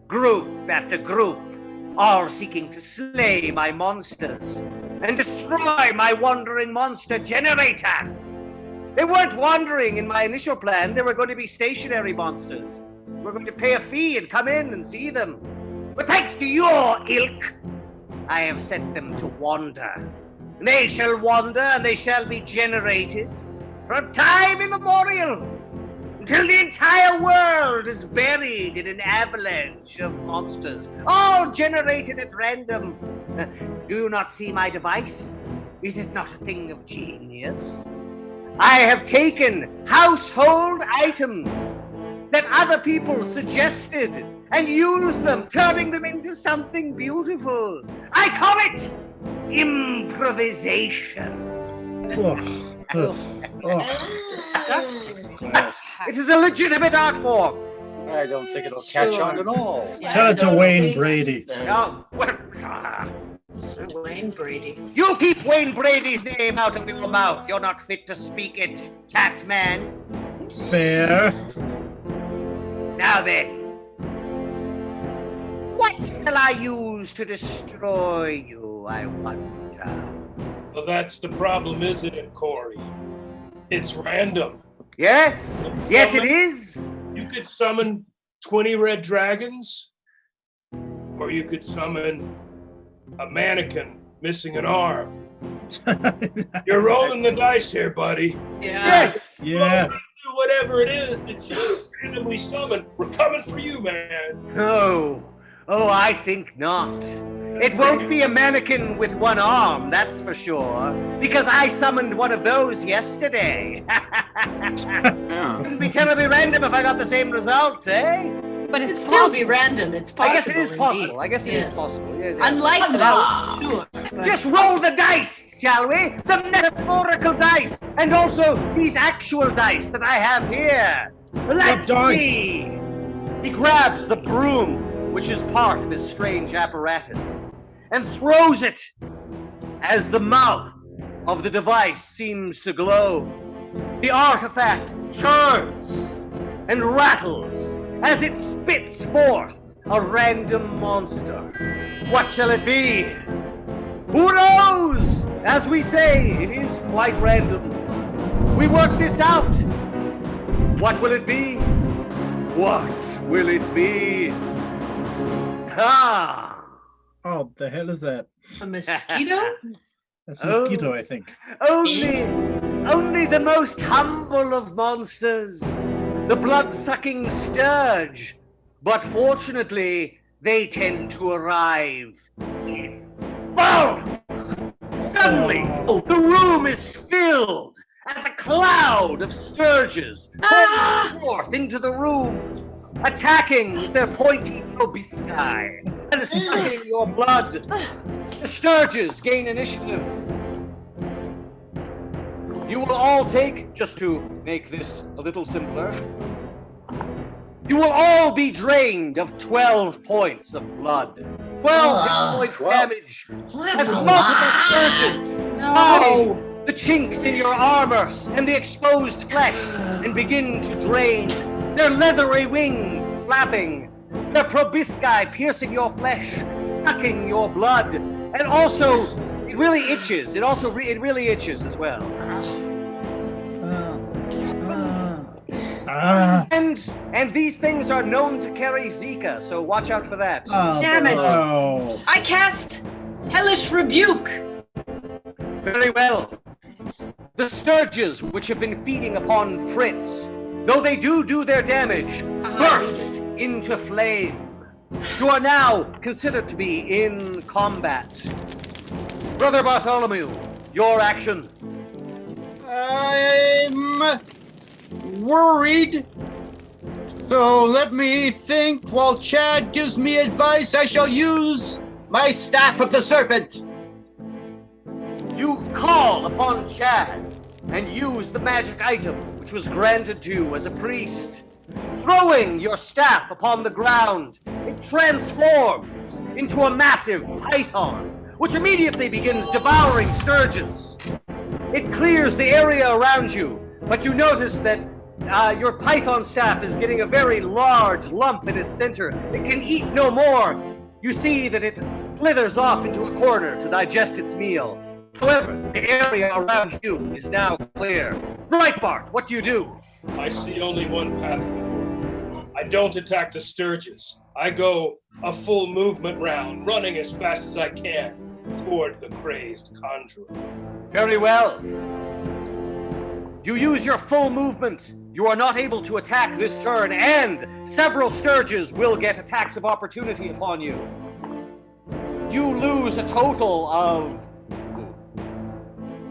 Group after group, all seeking to slay my monsters and destroy my wandering monster generator. They weren't wandering in my initial plan. They were going to be stationary monsters. We're going to pay a fee and come in and see them. But thanks to your ilk, I have set them to wander. They shall wander and they shall be generated from time immemorial until the entire world is buried in an avalanche of monsters, all generated at random. Do you not see my device? Is it not a thing of genius? I have taken household items that other people suggested and used them, turning them into something beautiful. I call it improvisation. Disgusting. It is a legitimate art form. I don't think it'll catch on at all. Tell it to Wayne Brady. No, Sir Wayne Brady. you keep Wayne Brady's name out of your mouth. You're not fit to speak it, Catman. Fair. Now then, what shall I use to destroy you, I wonder? Well, that's the problem, isn't it, Corey? It's random. Yes, it is. You could summon 20 red dragons, or you could summon a mannequin missing an arm. You're rolling the dice here, buddy. Yes. Yeah. Do whatever it is that you randomly summon. We're coming for you, man. Oh, I think not. It won't be a mannequin with one arm, that's for sure, because I summoned one of those yesterday. Wouldn't be terribly random if I got the same result, eh? But it'd still be random. It's possible. I guess it is possible. Indeed. I guess it is possible. Yeah. Unlikely, sure. but Just roll the dice, shall we? The metaphorical dice, and also these actual dice that I have here. Let's see. He grabs the broom, which is part of his strange apparatus, and throws it as the mouth of the device seems to glow. The artifact churns and rattles as it spits forth a random monster. What shall it be? Who knows? As we say, it is quite random. We work this out. What will it be? What will it be? Ah! Oh, the hell is that? A mosquito? That's a mosquito, I think. Only the most humble of monsters, the blood-sucking sturge, But fortunately, they tend to arrive in bulk. Suddenly, the room is filled as a cloud of sturges pour forth into the room, attacking with their pointy proboscis and sucking your blood. The sturges gain initiative. You will all take, just to make this a little simpler, you will all be drained of 12 points of blood. 12 points damage as multiple sturges find the chinks in your armor and the exposed flesh and begin to drain, their leathery wings flapping, their proboscis piercing your flesh, sucking your blood, and also it really itches. It really itches as well. And these things are known to carry Zika, so watch out for that. Damn it! I cast Hellish Rebuke. Very well. The sturges which have been feeding upon Fritz, though they do their damage, burst into flame. You are now considered to be in combat. Brother Bartholomew, your action. I'm worried. So let me think. While Chad gives me advice, I shall use my Staff of the Serpent. You call upon Chad and use the magic item which was granted to you as a priest. Throwing your staff upon the ground, it transforms into a massive python, which immediately begins devouring sturges. It clears the area around you, but you notice that your python staff is getting a very large lump in its center. It can eat no more. You see that it slithers off into a corner to digest its meal. However, the area around you is now clear. Breitbart, what do you do? I see only one path forward. I don't attack the sturges. I go a full movement round, running as fast as I can toward the crazed conjurer. Very well. You use your full movement. You are not able to attack this turn, and several sturges will get attacks of opportunity upon you. You lose a total of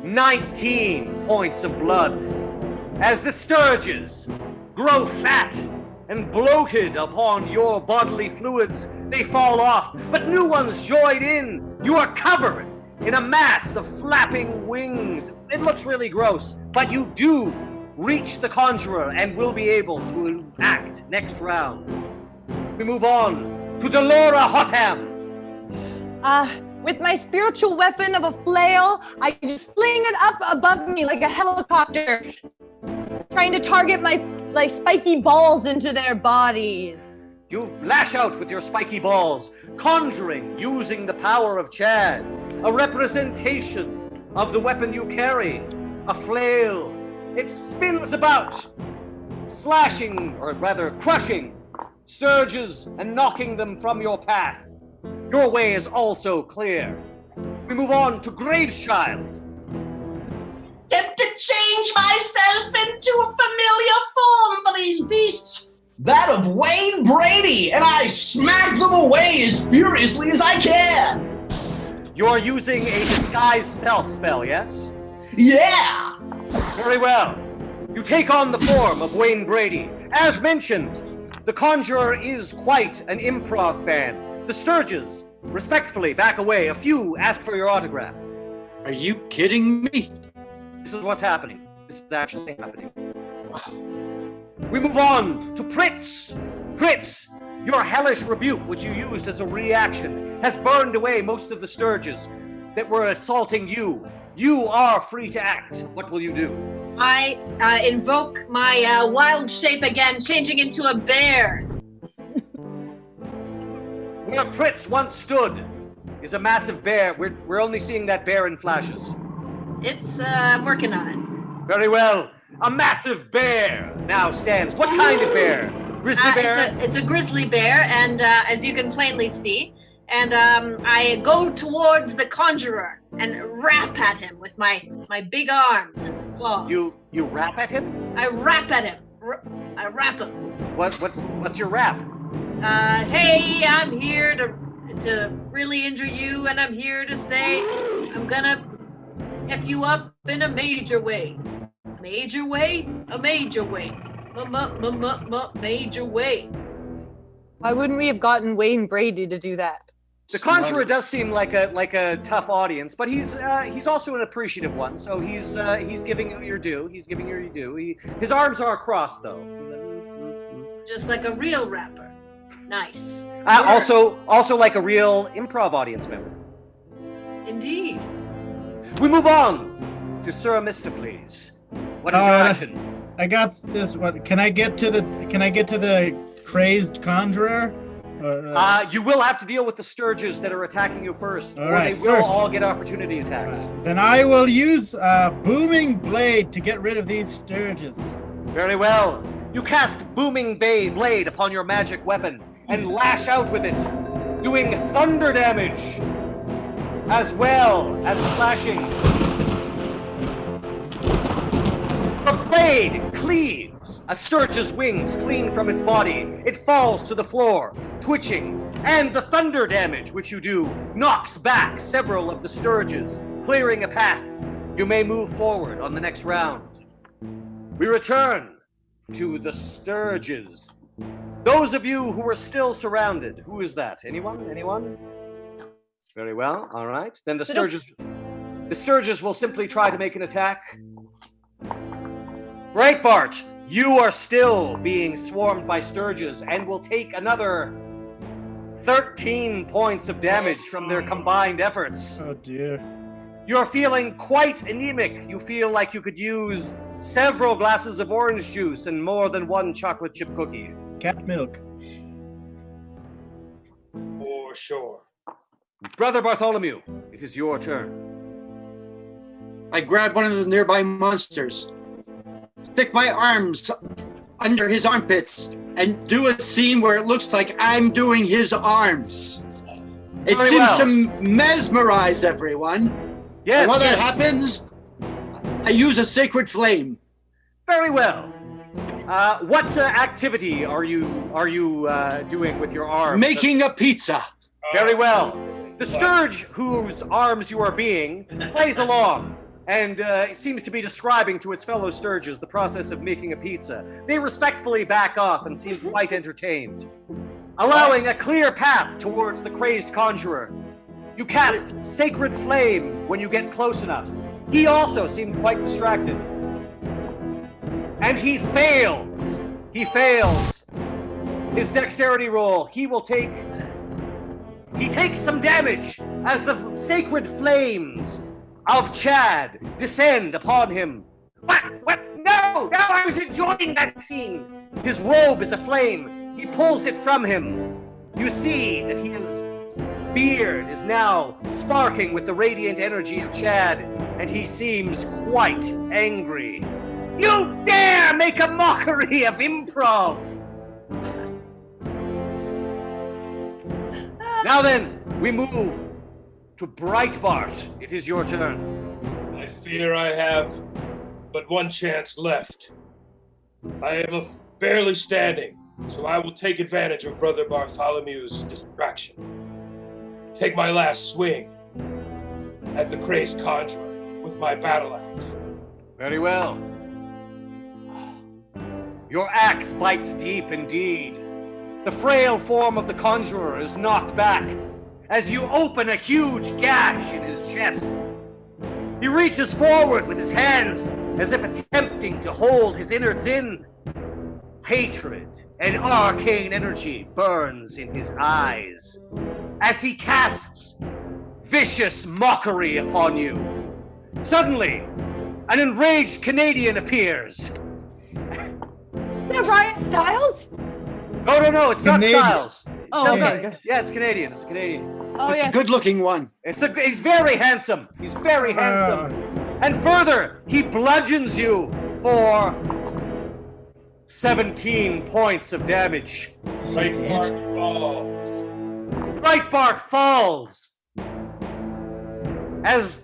19 points of blood as the sturges grow fat and bloated upon your bodily fluids. They fall off, but new ones join in. You are covered in a mass of flapping wings. It looks really gross, but you do reach the conjurer and will be able to act next round. We move on to Delora Hotham. With my spiritual weapon of a flail, I just fling it up above me like a helicopter, trying to target my spiky balls into their bodies. You lash out with your spiky balls, conjuring using the power of Chad, a representation of the weapon you carry, a flail. It spins about, slashing, or rather crushing, sturges and knocking them from your path. Your way is also clear. We move on to Graveschild. Attempt to change myself into a familiar form for these beasts. That of Wayne Brady, and I smack them away as furiously as I can. You're using a disguise stealth spell, yes? Yeah. Very well. You take on the form of Wayne Brady. As mentioned, the Conjurer is quite an improv fan. The Sturges respectfully back away. A few ask for your autograph. Are you kidding me? This is what's happening. This is actually happening. We move on to Pritz. Pritz, your hellish rebuke, which you used as a reaction, has burned away most of the Sturges that were assaulting you. You are free to act. What will you do? I invoke my wild shape again, changing into a bear. Where Pritz once stood is a massive bear. We're only seeing that bear in flashes. I'm working on it. Very well. A massive bear now stands. What kind of bear? Grizzly bear? It's a grizzly bear, and as you can plainly see, and I go towards the conjurer and rap at him with my big arms and claws. You rap at him? I rap at him. I rap him. What's your rap? Hey, I'm here to really injure you, and I'm here to say I'm gonna F you up in a major way. Major way? A major way. Major way. Why wouldn't we have gotten Wayne Brady to do that? The Conjurer does seem like a tough audience, but he's also an appreciative one. So he's giving you your due. He's giving you your due. His arms are crossed though. Just like a real rapper. Nice. Also like a real improv audience member. Indeed. We move on to Sir Mistaflees. What is your action? I got this. What can I get to the crazed conjurer? You will have to deal with the Sturges that are attacking you first, or right, they will first. all get opportunity attacks. Then I will use booming blade to get rid of these Sturges. Very well. You cast booming blade upon your magic weapon and lash out with it, doing thunder damage as well as slashing. The blade cleaves a Sturge's wings clean from its body. It falls to the floor, twitching, and the thunder damage which you do knocks back several of the Sturges, clearing a path. You may move forward on the next round. We return to the Sturges. Those of you who are still surrounded, who is that? Anyone? Anyone? Very well. All right. Then the Sturges will simply try to make an attack. Breitbart, you are still being swarmed by Sturges and will take another 13 points of damage from their combined efforts. Oh dear. You're feeling quite anemic. You feel like you could use several glasses of orange juice and more than one chocolate chip cookie. Cat milk. For sure. Brother Bartholomew, it is your turn. I grab one of the nearby monsters, stick my arms under his armpits, and do a scene where it looks like I'm doing his arms. It Very seems well. to mesmerize everyone. Yes. And while that yes. happens, I use a sacred flame. Very well. What activity are you doing with your arms? Making a pizza. Very well. The Sturge, whose arms you are being, plays along and seems to be describing to its fellow Sturges the process of making a pizza. They respectfully back off and seem quite entertained, allowing a clear path towards the crazed conjurer. You cast Sacred Flame when you get close enough. He also seemed quite distracted. And he fails. He fails his dexterity roll. He takes some damage as the sacred flames of Chad descend upon him. What? No, I was enjoying that scene. His robe is aflame. He pulls it from him. You see that his beard is now sparking with the radiant energy of Chad, and he seems quite angry. You dare make a mockery of improv! Now then, we move to Breitbart. It is your turn. I fear I have but one chance left. I am barely standing, so I will take advantage of Brother Bartholomew's distraction. Take my last swing at the crazed conjurer with my battle axe. Very well. Your axe bites deep indeed. The frail form of the conjurer is knocked back as you open a huge gash in his chest. He reaches forward with his hands as if attempting to hold his innards in. Hatred and arcane energy burns in his eyes as he casts vicious mockery upon you. Suddenly, an enraged Canadian appears. Is that Ryan Stiles? No, it's Canadian. not Styles. Oh, No, okay, no, good. yeah, it's Canadian. It's Canadian. Oh, It's yeah. a good-looking one. He's very handsome. He's very handsome. And further, he bludgeons you for 17 points of damage. Breitbart falls. Breitbart falls as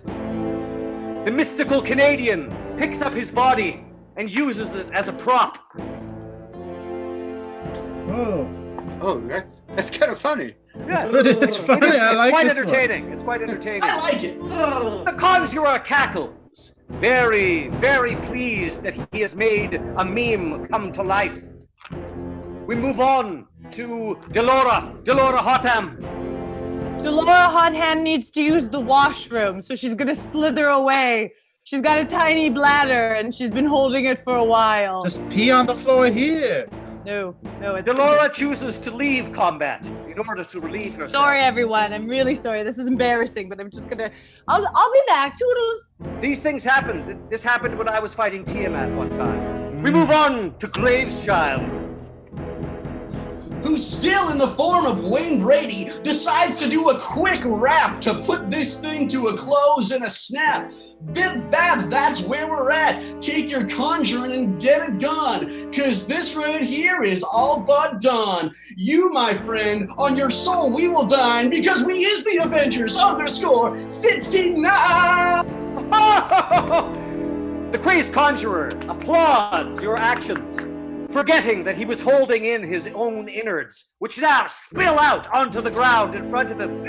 the mystical Canadian picks up his body and uses it as a prop. Oh. Oh, that's kind of funny. Yeah. It's funny. I like quite this one. entertaining. It's quite entertaining. I like it. The conjurer cackles, very, very pleased that he has made a meme come to life. We move on to Delora Hotham. Delora Hotham needs to use the washroom, so she's gonna slither away. She's got a tiny bladder, and she's been holding it for a while. Just pee on the floor here. No, it's Delora chooses to leave combat in order to relieve herself. Sorry, everyone. I'm really sorry. This is embarrassing, but I'm just gonna. I'll be back. Toodles. These things happen. This happened when I was fighting Tiamat one time. We move on to Graveschild. Who's still in the form of Wayne Brady, decides to do a quick rap to put this thing to a close in a snap. Bib Bab, that's where we're at. Take your conjuring and get it gone, cause this right here is all but done. You, my friend, on your soul we will dine, because we is the Avengers _69. The crazed conjurer applauds your actions, forgetting that he was holding in his own innards, which now spill out onto the ground in front of him.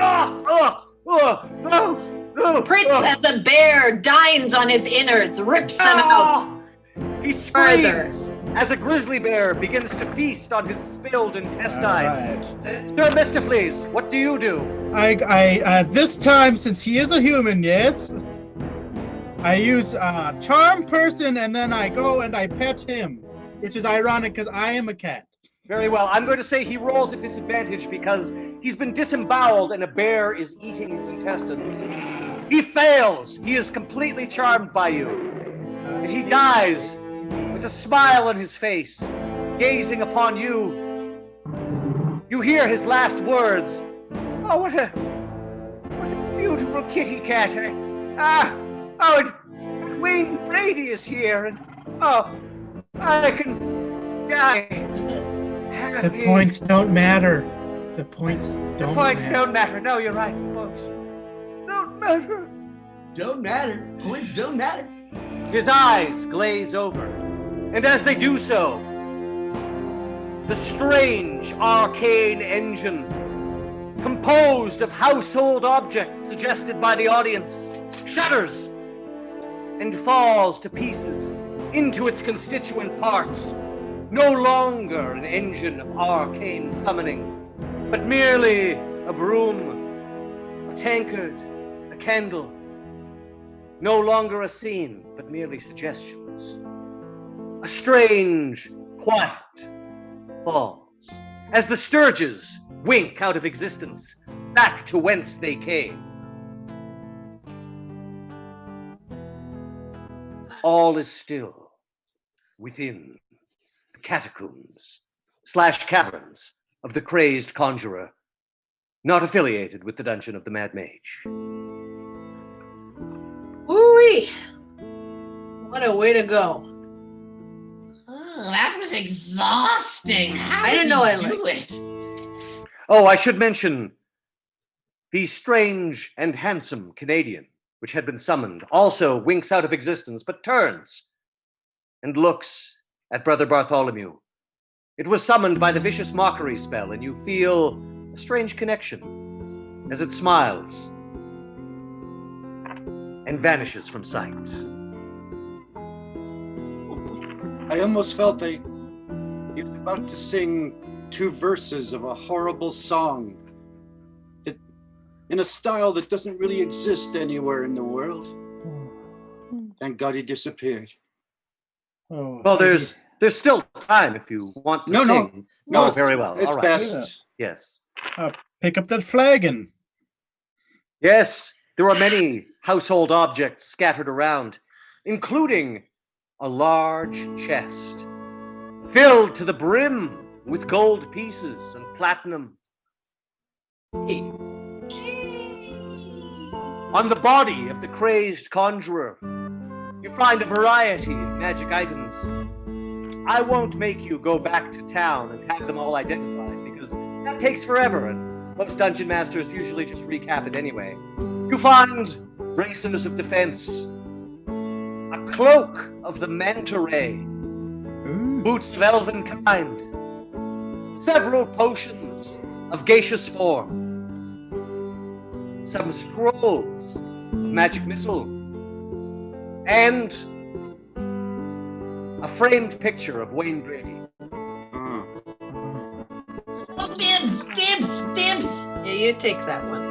Pritz as a bear dines on his innards, rips them out. He screams as a grizzly bear begins to feast on his spilled intestines. Right. Sir Mistaflees, what do you do? I this time, since he is a human, yes, I use charm person, and then I go and I pet him, which is ironic because I am a cat. Very well. I'm going to say he rolls at disadvantage because he's been disemboweled and a bear is eating his intestines. He fails. He is completely charmed by you. And he dies with a smile on his face, gazing upon you. You hear his last words. Oh, what a beautiful kitty cat. And Wayne Brady is here. And I can die. The points don't matter. The points don't matter. No, you're right. The points don't matter. Don't matter. Points don't matter. His eyes glaze over, and as they do so, the strange arcane engine, composed of household objects suggested by the audience, shudders and falls to pieces into its constituent parts. No longer an engine of arcane summoning, but merely a broom, a tankard, a candle. No longer a scene, but merely suggestions. A strange quiet falls as the Sturges wink out of existence, back to whence they came. All is still within catacombs / caverns of the crazed conjurer, not affiliated with the dungeon of the Mad Mage. Ooh-wee. What a way to go. That was exhausting. How I didn't know I do liked it? Oh, I should mention the strange and handsome Canadian, which had been summoned, also winks out of existence, but turns and looks at Brother Bartholomew. It was summoned by the vicious mockery spell, and you feel a strange connection as it smiles and vanishes from sight. I almost felt he was about to sing 2 verses of a horrible song that, in a style that doesn't really exist anywhere in the world. Thank God he disappeared. Oh, Well, there's still time if you want to sing. No, very well. It's All right. best. Yes. pick up that flagon. Yes, there are many household objects scattered around, including a large chest filled to the brim with gold pieces and platinum. On the body of the crazed conjurer, you find a variety of magic items. I won't make you go back to town and have them all identified, because that takes forever, and most dungeon masters usually just recap it anyway. You find bracers of defense, a cloak of the manta ray, boots of elven kind, several potions of gaseous form, some scrolls of magic missile, and a framed picture of Wayne Brady. Oh, dibs! Yeah, you take that one.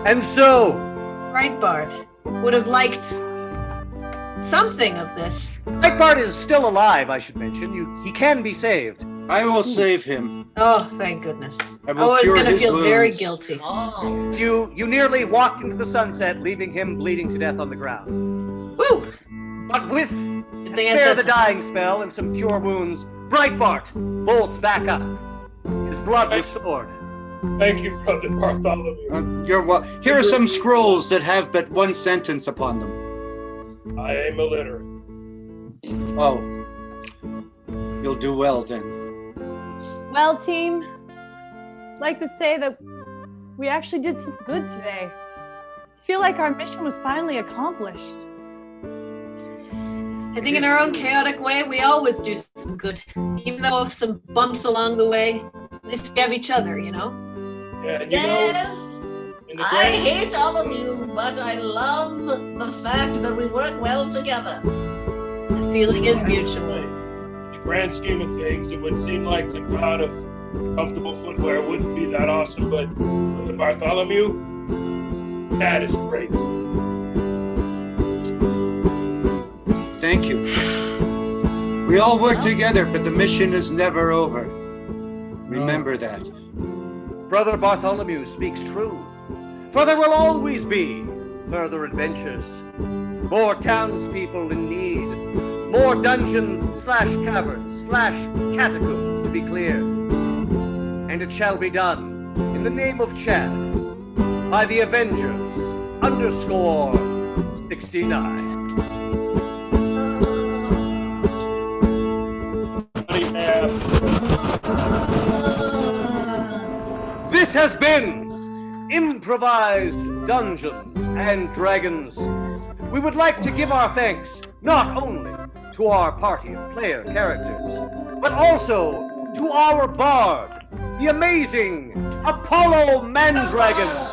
And so, Breitbart would have liked something of this. Breitbart is still alive, I should mention. He can be saved. I will save him. Oh, thank goodness. I I will was cure going to his feel very wounds. guilty. Oh, You nearly walked into the sunset, leaving him bleeding to death on the ground. Woo! But with Good thing I spare said the something. dying spell and some cure wounds, Breitbart bolts back up. His blood restored. Thank you, Brother Bartholomew. Here are some scrolls that have but one sentence upon them. I am illiterate. Oh, you'll do well then. Well, team, I'd like to say that we actually did some good today. I feel like our mission was finally accomplished. I think in our own chaotic way, we always do some good. Even though some bumps along the way, at least we have each other, you know? Yeah, and you yes! know, in the I grand, hate all of you, but I love the fact that we work well together. The feeling is mutual. in the grand scheme of things, it would seem like the god of comfortable footwear wouldn't be that awesome, but Brother Bartholomew, that is great. Thank you. We all work together, but the mission is never over. Remember that. Brother Bartholomew speaks true. For there will always be further adventures, more townspeople in need, more dungeons/caverns/catacombs to be cleared. And it shall be done in the name of Chad by the Avengers _69. This has been Improvised Dungeons and Dragons. We would like to give our thanks not only to our party of player characters, but also to our bard, the amazing Apollo Mandragon.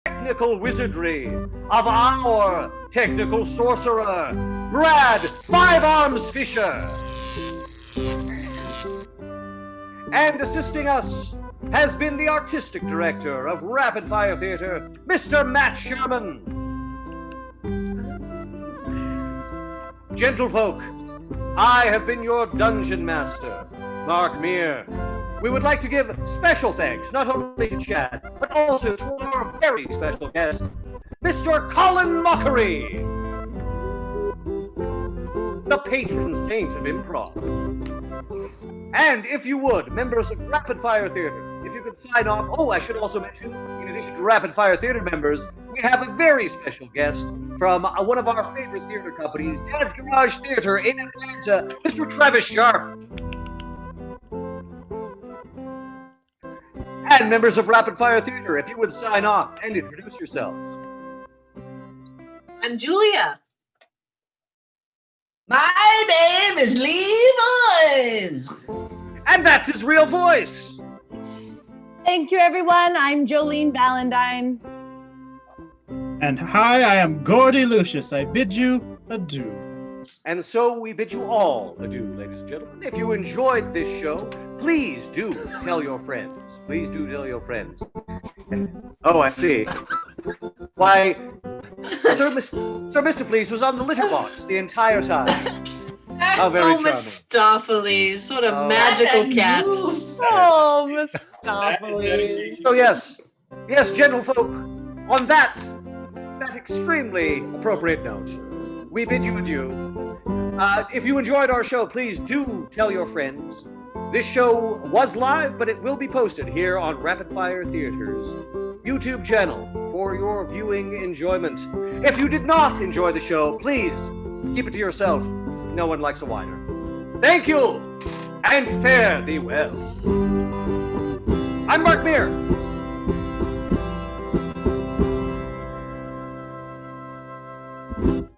Technical wizardry of our technical sorcerer, Brad Five Arms Fisher. And assisting us has been the artistic director of Rapid Fire Theater, Mr. Matt Sherman. Gentlefolk, I have been your dungeon master, Mark Meir. We would like to give special thanks not only to Chad, but also to our very special guest, Mr. Colin Mockery, the patron saint of improv. And if you would, members of Rapid Fire Theater, if you could sign off. Oh, I should also mention, in addition to Rapid Fire Theater members, we have a very special guest from one of our favorite theater companies, Dad's Garage Theater in Atlanta, Mr. Travis Sharp. And members of Rapid Fire Theater, if you would sign off and introduce yourselves. I'm Julia. My name is Levi's. And that's his real voice. Thank you, everyone. I'm Jolene Valentine. And hi, I am Gordy Lucius. I bid you adieu. And so we bid you all adieu, ladies and gentlemen. If you enjoyed this show, please do tell your friends. Please do tell your friends. And, oh, I see. Why, Sir Mr. Please was on the litter box the entire time. How very Oh, charming. Mistopheles. What a Oh. magical What a cat. goof. Oh, That is Mistopheles. dedication. So yes, gentlefolk, on that extremely appropriate note, we bid you adieu. If you enjoyed our show, please do tell your friends. This show was live, but it will be posted here on Rapid Fire Theater's YouTube channel for your viewing enjoyment. If you did not enjoy the show, please keep it to yourself. No one likes a whiner. Thank you, and fare thee well. I'm Mark Meir. you.